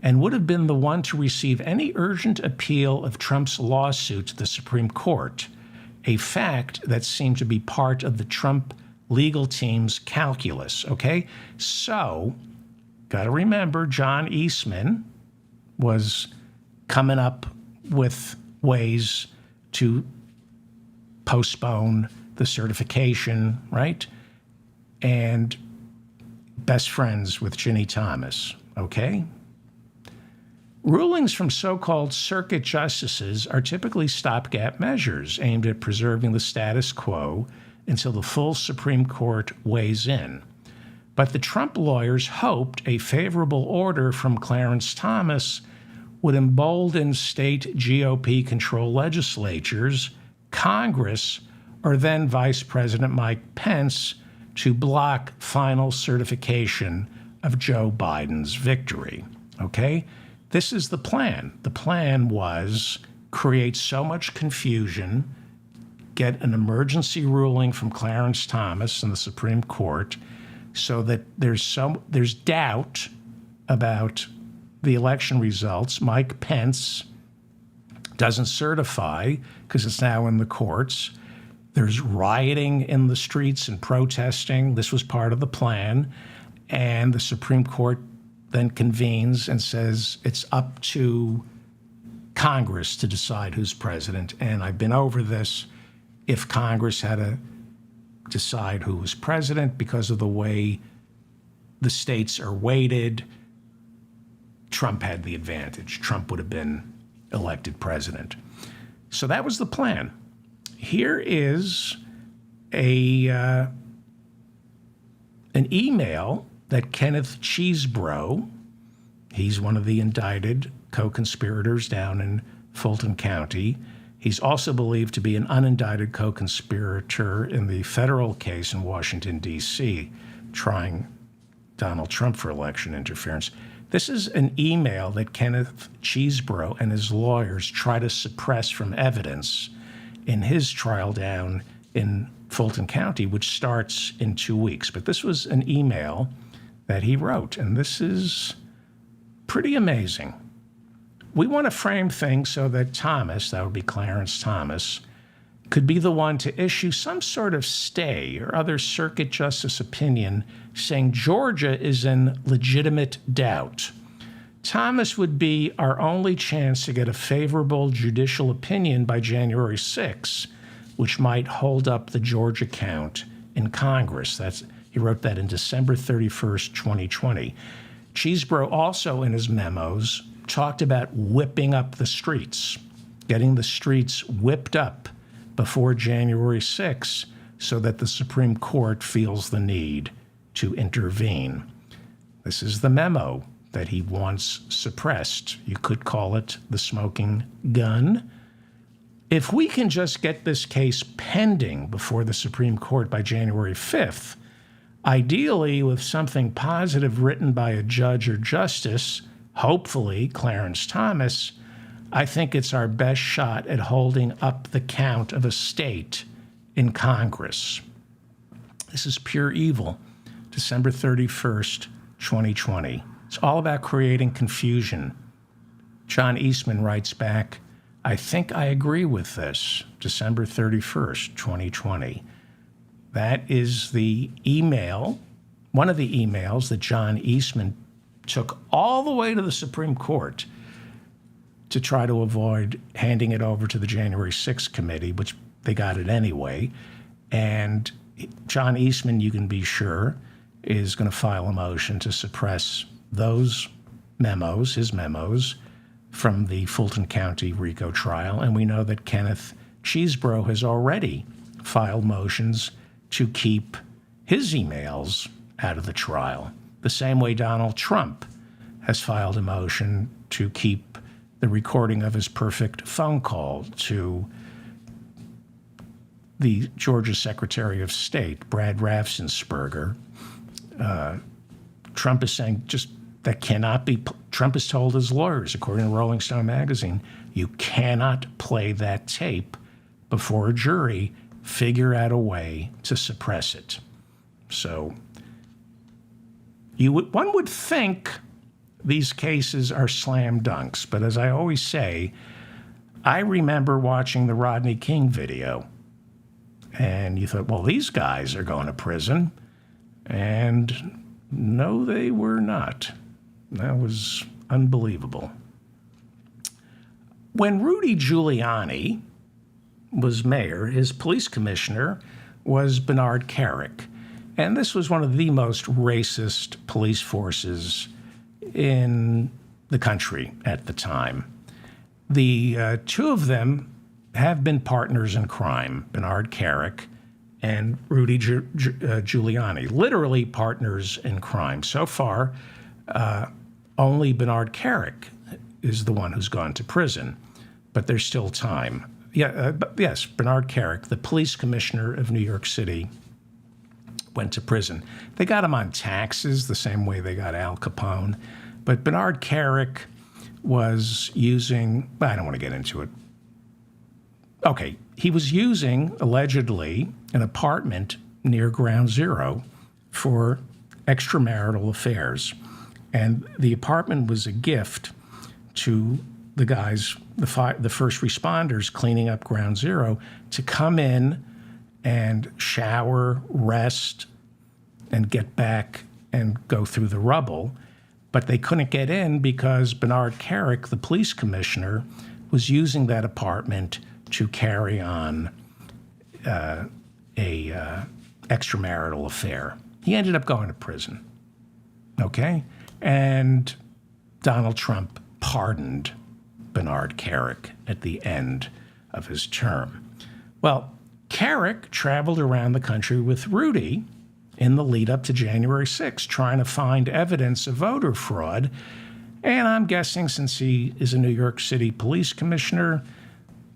and would have been the one to receive any urgent appeal of Trump's lawsuit to the Supreme Court, a fact that seemed to be part of the Trump legal team's calculus, okay? So, got to remember, John Eastman was coming up with ways to postpone the certification, right? And best friends with Ginny Thomas, okay? Rulings from so-called circuit justices are typically stopgap measures aimed at preserving the status quo until the full Supreme Court weighs in. But the Trump lawyers hoped a favorable order from Clarence Thomas would embolden state GOP-controlled legislatures, Congress, or then Vice President Mike Pence to block final certification of Joe Biden's victory. Okay? This is the plan. The plan was create so much confusion, get an emergency ruling from Clarence Thomas in the Supreme Court so that there's doubt about the election results. Mike Pence doesn't certify because it's now in the courts. There's rioting in the streets and protesting. This was part of the plan. And the Supreme Court then convenes and says it's up to Congress to decide who's president. And I've been over this. If Congress had to decide who was president because of the way the states are weighted, Trump had the advantage. Trump would have been elected president. So that was the plan. Here is an email that Kenneth Chesebro, he's one of the indicted co-conspirators down in Fulton County. He's also believed to be an unindicted co-conspirator in the federal case in Washington, D.C., trying Donald Trump for election interference. This is an email that Kenneth Chesebro and his lawyers try to suppress from evidence in his trial down in Fulton County, which starts in 2 weeks. But this was an email that he wrote, and this is pretty amazing. We want to frame things so that Thomas, that would be Clarence Thomas, could be the one to issue some sort of stay or other circuit justice opinion saying Georgia is in legitimate doubt. Thomas would be our only chance to get a favorable judicial opinion by January 6, which might hold up the Georgia count in Congress. He wrote that in December 31st, 2020. Chesebro also, in his memos, talked about whipping up the streets, getting the streets whipped up before January 6 so that the Supreme Court feels the need to intervene. This is the memo that he wants suppressed. You could call it the smoking gun. If we can just get this case pending before the Supreme Court by January 5th, ideally with something positive written by a judge or justice, hopefully Clarence Thomas, I think it's our best shot at holding up the count of a state in Congress. This is pure evil. December 31st, 2020. It's all about creating confusion. John Eastman writes back, I think I agree with this. December 31st, 2020. That is the email, one of the emails that John Eastman took all the way to the Supreme Court to try to avoid handing it over to the January 6th committee, which they got it anyway. And John Eastman, you can be sure, is going to file a motion to suppress those memos, his memos, from the Fulton County RICO trial. And we know that Kenneth Chesebro has already filed motions to keep his emails out of the trial, the same way Donald Trump has filed a motion to keep the recording of his perfect phone call to the Georgia Secretary of State, Brad Raffensperger. Trump is saying just that cannot be. Trump has told his lawyers, according to Rolling Stone magazine, you cannot play that tape before a jury. Figure out a way to suppress it. So one would think these cases are slam dunks, but as I always say, I remember watching the Rodney King video, and you thought, well, these guys are going to prison, and no, they were not. That was unbelievable. When Rudy Giuliani was mayor, his police commissioner was Bernard Kerik. And this was one of the most racist police forces in the country at the time. The two of them have been partners in crime, Bernard Kerik and Rudy Giuliani, literally partners in crime. So far, only Bernard Kerik is the one who's gone to prison, but there's still time. Yes, Bernard Kerik, the police commissioner of New York City, went to prison. They got him on taxes the same way they got Al Capone. But Bernard Kerik was using, I don't want to get into it. Okay, he was using, allegedly, an apartment near Ground Zero for extramarital affairs. And the apartment was a gift to the guys, the first responders cleaning up Ground Zero, to come in and shower, rest, and get back and go through the rubble. But they couldn't get in because Bernard Kerik, the police commissioner, was using that apartment to carry on a extramarital affair. He ended up going to prison, okay? And Donald Trump pardoned Bernard Kerik at the end of his term. Well, Kerik traveled around the country with Rudy in the lead up to January 6th, trying to find evidence of voter fraud. And I'm guessing, since he is a New York City police commissioner,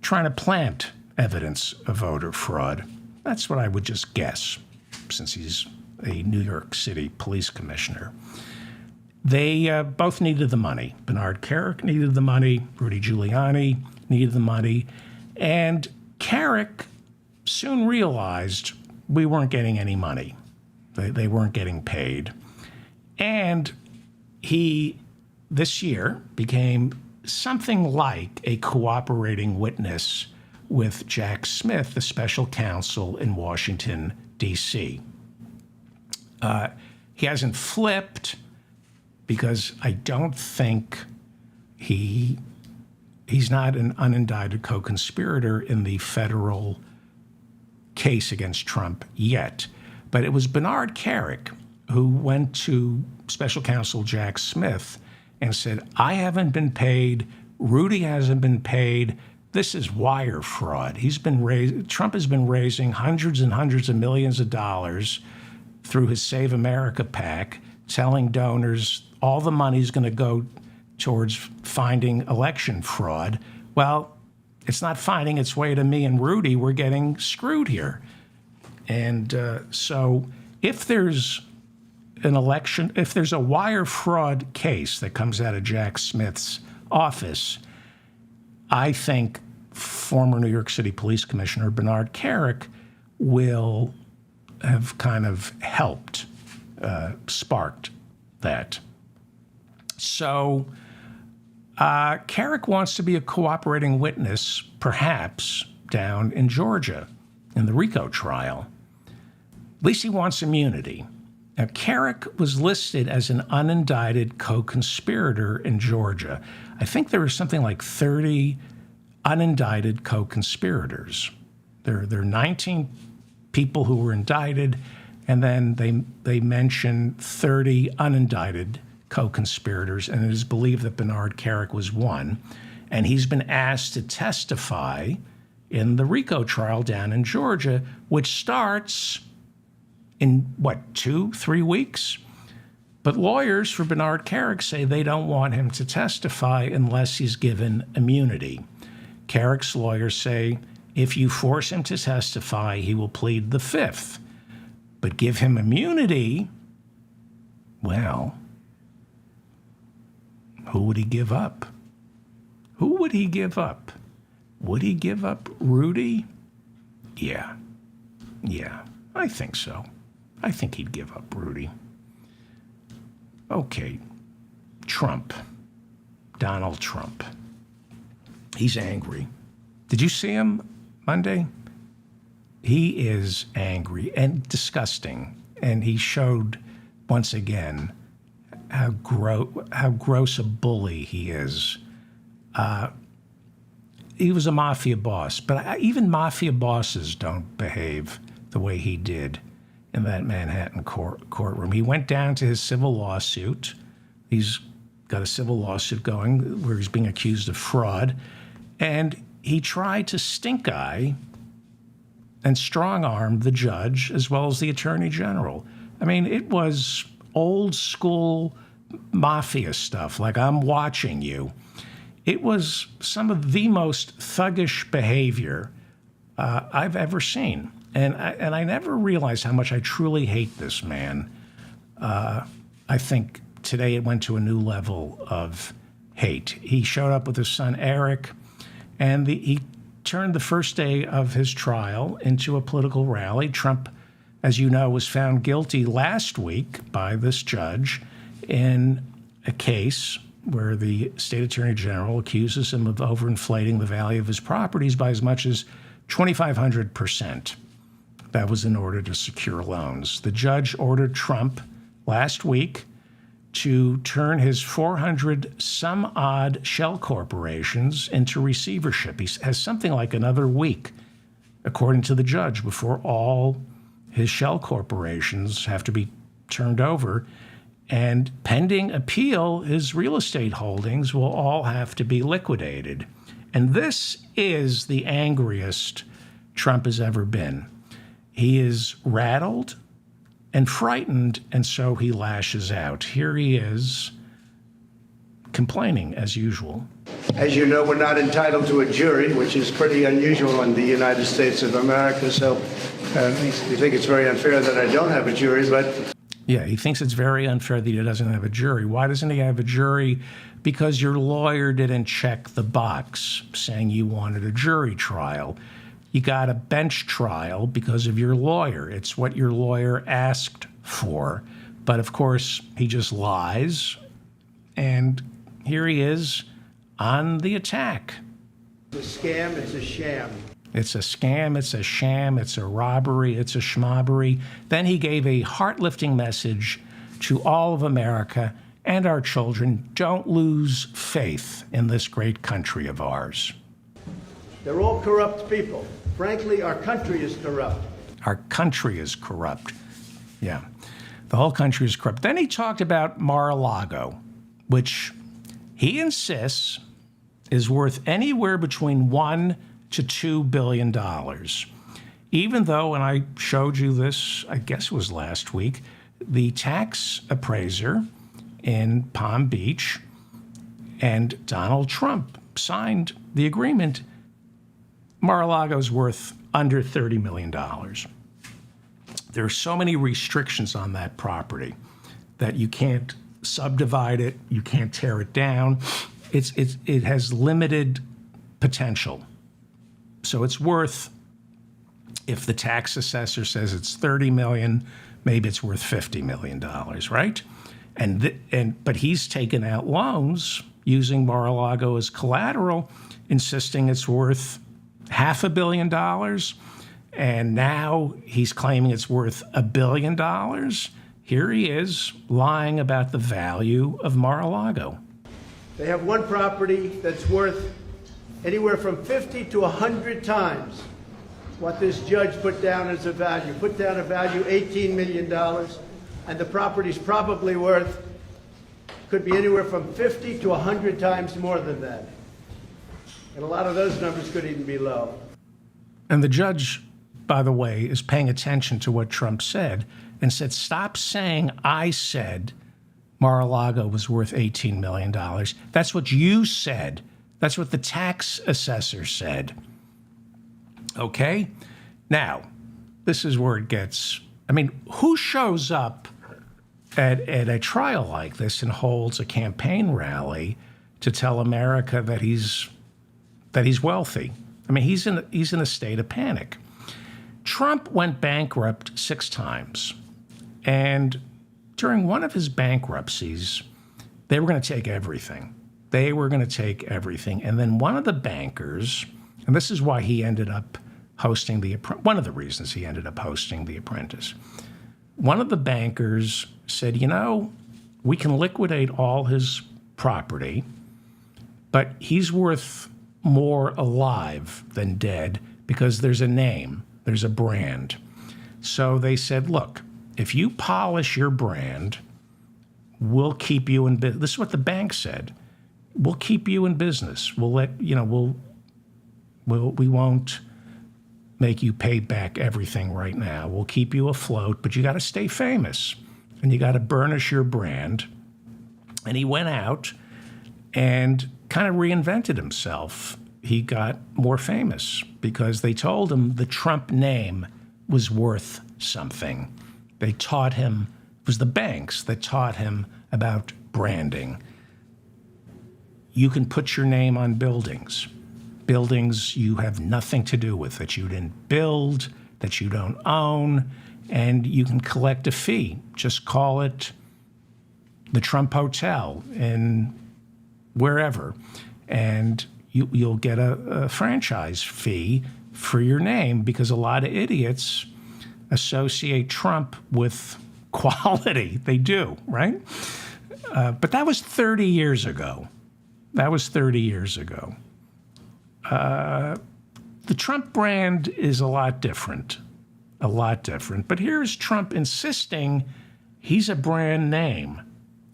trying to plant evidence of voter fraud. That's what I would just guess, since he's a New York City police commissioner. They both needed the money. Bernard Kerik needed the money. Rudy Giuliani needed the money. And Kerik soon realized we weren't getting any money. They weren't getting paid. And he, this year, became something like a cooperating witness with Jack Smith, the special counsel in Washington, D.C. He hasn't flipped because I don't think he's not an unindicted co-conspirator in the federal case against Trump yet. But it was Bernard Kerik who went to special counsel Jack Smith and said, I haven't been paid, Rudy hasn't been paid, this is wire fraud. Trump has been raising hundreds and hundreds of millions of dollars through his Save America PAC telling donors all the money's going to go towards finding election fraud. Well, it's not finding its way to me and Rudy. We're getting screwed here. And so if there's an election, if there's a wire fraud case that comes out of Jack Smith's office, I think former New York City Police Commissioner Bernard Kerik will have kind of helped, sparked that. So Kerik wants to be a cooperating witness, perhaps, down in Georgia in the RICO trial. At least he wants immunity. Now, Kerik was listed as an unindicted co-conspirator in Georgia. I think there were something like 30 unindicted co-conspirators. There are 19 people who were indicted, and then they mention 30 unindicted co-conspirators, and it is believed that Bernard Kerik was one. And he's been asked to testify in the RICO trial down in Georgia, which starts in, 2-3 weeks? But lawyers for Bernard Kerik say they don't want him to testify unless he's given immunity. Kerik's lawyers say if you force him to testify, he will plead the fifth. But give him immunity, well, who would he give up? Who would he give up? Would he give up Rudy? Yeah, I think so. I think he'd give up Rudy. Okay, Trump, Donald Trump. He's angry. Did you see him Monday? He is angry and disgusting. And he showed once again how gross a bully he is. He was a mafia boss, but even mafia bosses don't behave the way he did in that Manhattan courtroom. He went down to his civil lawsuit. He's got a civil lawsuit going where he's being accused of fraud. And he tried to stink eye and strong-arm the judge as well as the attorney general. I mean, it was old school mafia stuff, like I'm watching you. It was some of the most thuggish behavior I've ever seen. And I never realized how much I truly hate this man. I think today it went to a new level of hate. He showed up with his son, Eric, and he turned the first day of his trial into a political rally. Trump, as you know, was found guilty last week by this judge in a case where the state attorney general accuses him of overinflating the value of his properties by as much as 2,500%. That was in order to secure loans. The judge ordered Trump last week to turn his 400-some-odd shell corporations into receivership. He has something like another week, according to the judge, before all his shell corporations have to be turned over. And pending appeal, his real estate holdings will all have to be liquidated. And this is the angriest Trump has ever been. He is rattled and frightened, and so he lashes out. Here he is, complaining as usual. As you know, we're not entitled to a jury, which is pretty unusual in the United States of America, so we think it's very unfair that I don't have a jury, but... Yeah, he thinks it's very unfair that he doesn't have a jury. Why doesn't he have a jury? Because your lawyer didn't check the box saying you wanted a jury trial. You got a bench trial because of your lawyer. It's what your lawyer asked for. But of course, he just lies. And here he is on the attack. It's a scam, it's a sham. It's a scam, it's a sham, it's a robbery, it's a schmobbery. Then he gave a heart-lifting message to all of America and our children. Don't lose faith in this great country of ours. They're all corrupt people. Frankly, our country is corrupt. Our country is corrupt. Yeah, the whole country is corrupt. Then he talked about Mar-a-Lago, which he insists is worth anywhere between $1 to $2 billion. Even though, and I showed you this, I guess it was last week, the tax appraiser in Palm Beach and Donald Trump signed the agreement. Mar-a-Lago's worth under $30 million. There are so many restrictions on that property that you can't subdivide it, you can't tear it down. It has limited potential. So it's worth, if the tax assessor says it's $30 million, maybe it's worth $50 million, right? But he's taken out loans using Mar-a-Lago as collateral, insisting it's worth $500 million. And now he's claiming it's worth $1 billion. Here he is lying about the value of Mar-a-Lago. They have one property that's worth anywhere from 50 to 100 times what this judge put down as a value. Put down a value $18 million, and the property's probably worth, could be anywhere from 50 to 100 times more than that. And a lot of those numbers could even be low. And the judge, by the way, is paying attention to what Trump said and said, stop saying I said Mar-a-Lago was worth $18 million. That's what you said. That's what the tax assessor said. Okay? Now, this is where it gets, I mean, who shows up at a trial like this and holds a campaign rally to tell America that he's wealthy? I mean, he's in a state of panic. Trump went bankrupt 6 times. And during one of his bankruptcies, they were going to take everything. They were going to take everything. And then one of the bankers, and this is why he ended up hosting one of the reasons he ended up hosting The Apprentice. One of the bankers said, you know, we can liquidate all his property, but he's worth more alive than dead because there's a name, there's a brand. So they said, look, if you polish your brand, we'll keep you in business. This is what the bank said. We'll keep you in business. We'll let, you know, we won't make you pay back everything right now. We'll keep you afloat, but you got to stay famous and you got to burnish your brand. And he went out and kind of reinvented himself. He got more famous because they told him the Trump name was worth something. They taught him, it was the banks that taught him about branding. You can put your name on buildings you have nothing to do with, that you didn't build, that you don't own, and you can collect a fee. Just call it the Trump Hotel in wherever, and you'll get a franchise fee for your name, because a lot of idiots associate Trump with quality. They do, right? But that was 30 years ago. That was 30 years ago. The Trump brand is a lot different. But here's Trump insisting he's a brand name.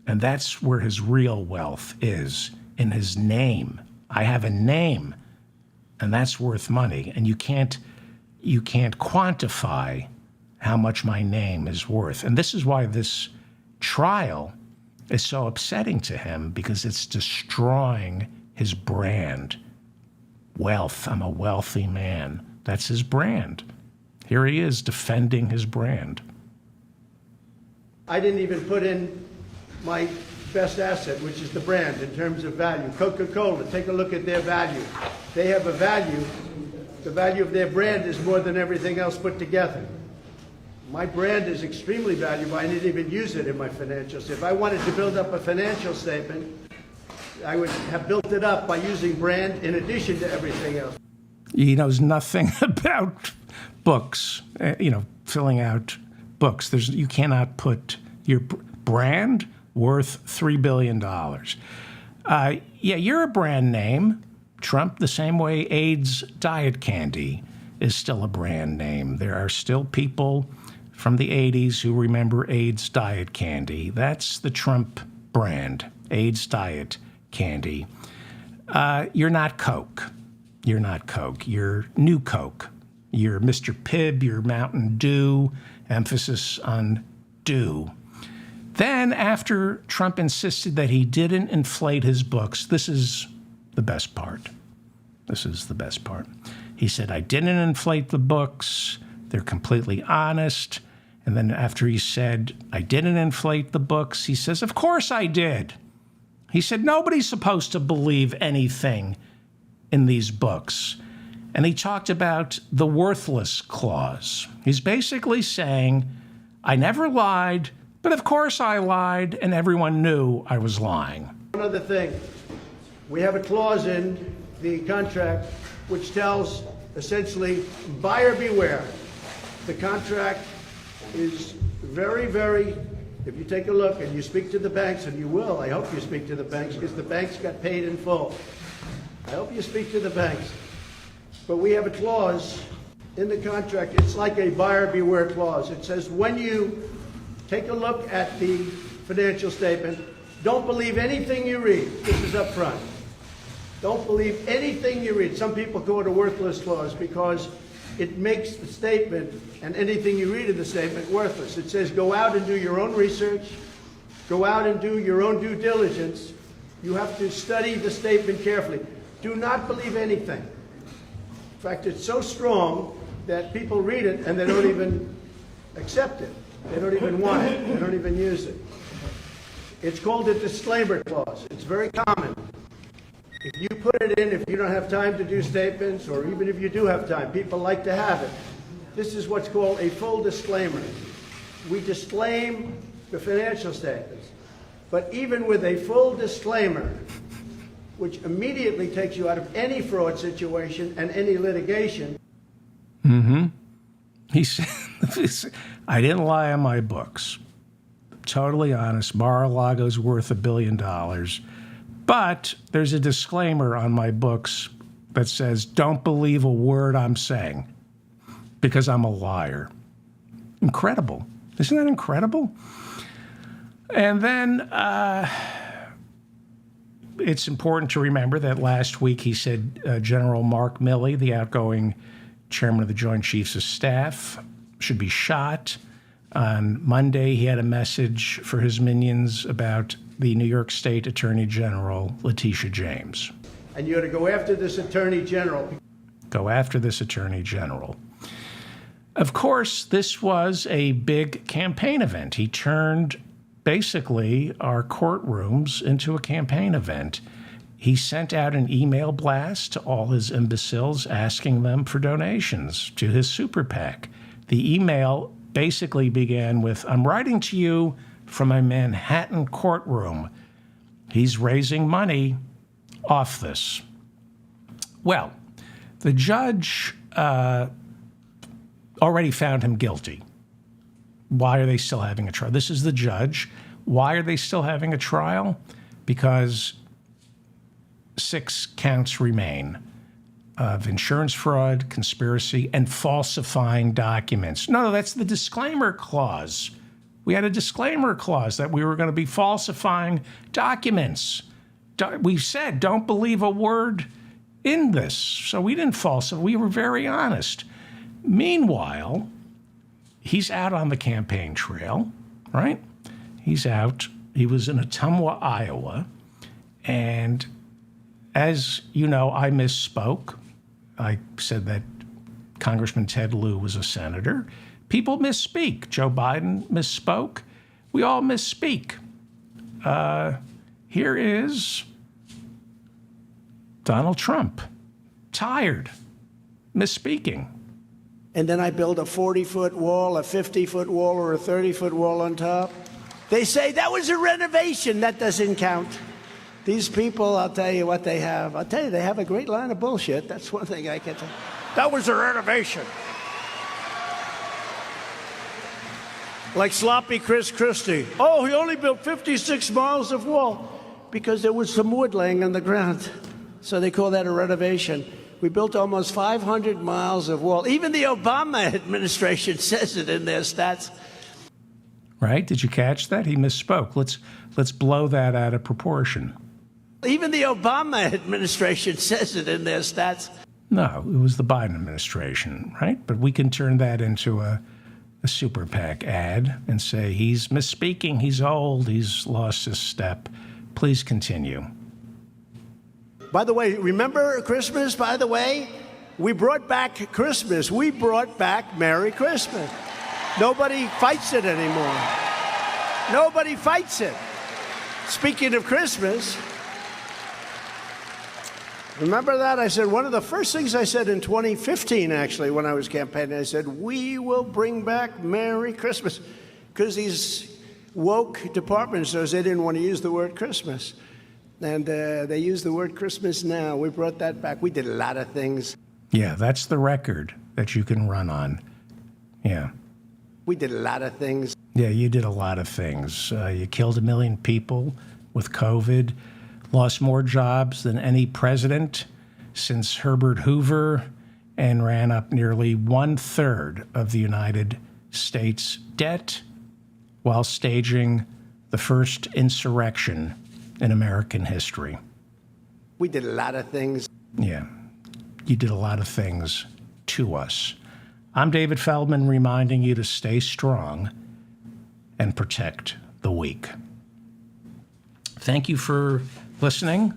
And that's where his real wealth is, in his name. I have a name, and that's worth money. And you can't quantify how much my name is worth. And this is why this trial is so upsetting to him, because it's destroying his brand. Wealth. I'm a wealthy man. That's his brand. Here he is defending his brand. I didn't even put in my best asset, which is the brand, in terms of value. Coca-Cola, take a look at their value. They have a value. The value of their brand is more than everything else put together. My brand is extremely valuable. I didn't even use it in my financials. If I wanted to build up a financial statement, I would have built it up by using brand in addition to everything else. He knows nothing about books, filling out books. You cannot put your brand worth $3 billion. Yeah, you're a brand name, Trump, the same way AIDS diet candy is still a brand name. There are still people from the 80s who remember AIDS diet candy. That's the Trump brand, AIDS diet candy. You're not Coke. You're not Coke. You're New Coke. You're Mr. Pibb. You're Mountain Dew. Emphasis on do. Then, after Trump insisted that he didn't inflate his books, this is the best part. This is the best part. He said, I didn't inflate the books. They're completely honest. And then after he said, I didn't inflate the books, he says, of course I did. He said, nobody's supposed to believe anything in these books. And he talked about the worthless clause. He's basically saying, I never lied, but of course I lied, and everyone knew I was lying. One other thing, we have a clause in the contract which tells essentially buyer beware. The contract is very, very, if you take a look and you speak to the banks, and you will, I hope you speak to the banks, because the banks got paid in full. I hope you speak to the banks. But we have a clause in the contract, it's like a buyer beware clause. It says when you take a look at the financial statement, don't believe anything you read. This is up front. Don't believe anything you read. Some people call it a worthless clause because it makes the statement and anything you read in the statement worthless. It says go out and do your own research, go out and do your own due diligence. You have to study the statement carefully. Do not believe anything. In fact, it's so strong that people read it and they don't even accept it. They don't even want it. They don't even use it. It's called a disclaimer clause. It's very common. If you put it in, if you don't have time to do statements, or even if you do have time, people like to have it. This is what's called a full disclaimer. We disclaim the financial statements. But even with a full disclaimer, which immediately takes you out of any fraud situation and any litigation. He said, I didn't lie on my books. Totally honest. Mar-a-Lago's worth $1 billion. But there's a disclaimer on my books that says, don't believe a word I'm saying because I'm a liar. Incredible. Isn't that incredible? And then it's important to remember that last week he said General Mark Milley, the outgoing chairman of the Joint Chiefs of Staff, should be shot. On Monday, he had a message for his minions about the New York State Attorney General, Letitia James. And you ought to go after this Attorney General. Go after this Attorney General. Of course, this was a big campaign event. He turned basically our courtrooms into a campaign event. He sent out an email blast to all his imbeciles asking them for donations to his super PAC. The email basically began with, I'm writing to you from a Manhattan courtroom. He's raising money off this. Well, the judge already found him guilty. Why are they still having a trial? This is the judge. Why are they still having a trial? Because 6 counts remain of insurance fraud, conspiracy, and falsifying documents. No, that's the disclaimer clause. We had a disclaimer clause that we were going to be falsifying documents. We said, don't believe a word in this. So we didn't falsify. We were very honest. Meanwhile, he's out on the campaign trail, right? He's out. He was in Ottumwa, Iowa. And as you know, I misspoke. I said that Congressman Ted Lieu was a senator. People misspeak. Joe Biden misspoke. We all misspeak. Here is Donald Trump, tired, misspeaking. And then I build a 40-foot wall, a 50-foot wall, or a 30-foot wall on top. They say that was a renovation. That doesn't count. These people, I'll tell you what they have. I'll tell you, they have a great line of bullshit. That's one thing I can tell. That was a renovation. Like sloppy Chris Christie. Oh, he only built 56 miles of wall because there was some wood laying on the ground. So they call that a renovation. We built almost 500 miles of wall. Even the Obama administration says it in their stats. Right? Did you catch that? He misspoke. Let's blow that out of proportion. Even the Obama administration says it in their stats. No, it was the Biden administration, right? But we can turn that into a the Super PAC ad and say he's misspeaking, he's old, he's lost his step. Please continue. By the way, remember Christmas, by the way? We brought back Christmas. We brought back Merry Christmas. Nobody fights it anymore. Nobody fights it. Speaking of Christmas, remember that? I said, one of the first things I said in 2015, actually, when I was campaigning, I said, we will bring back Merry Christmas. Because these woke department stores, they didn't want to use the word Christmas. And they use the word Christmas now. We brought that back. We did a lot of things. Yeah, that's the record that you can run on. Yeah. We did a lot of things. Yeah, you did a lot of things. You killed 1 million people with COVID, lost more jobs than any president since Herbert Hoover, and ran up nearly 1/3 of the United States debt while staging the first insurrection in American history. We did a lot of things. Yeah, you did a lot of things to us. I'm David Feldman, reminding you to stay strong and protect the weak. Thank you for listening.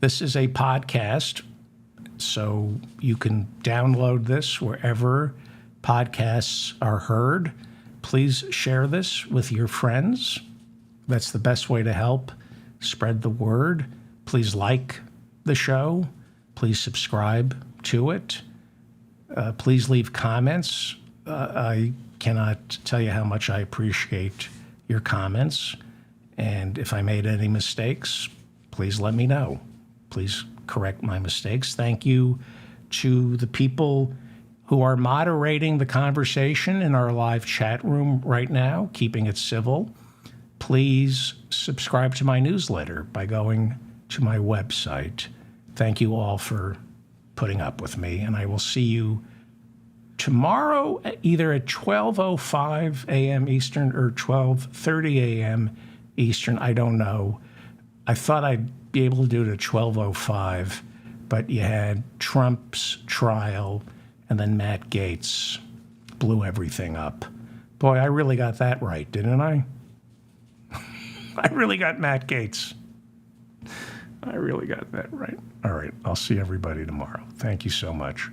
This is a podcast, so you can download this wherever podcasts are heard. Please share this with your friends. That's the best way to help spread the word. Please like the show. Please subscribe to it. Please leave comments. I cannot tell you how much I appreciate your comments. And if I made any mistakes, please let me know. Please correct my mistakes. Thank you to the people who are moderating the conversation in our live chat room right now, keeping it civil. Please subscribe to my newsletter by going to my website. Thank you all for putting up with me, and I will see you tomorrow either at 12:05 a.m. Eastern or 12:30 a.m. Eastern. I don't know. I thought I'd be able to do it at 12:05, but you had Trump's trial, and then Matt Gaetz blew everything up. Boy, I really got that right, didn't I? I really got Matt Gaetz. I really got that right. All right, I'll see everybody tomorrow. Thank you so much.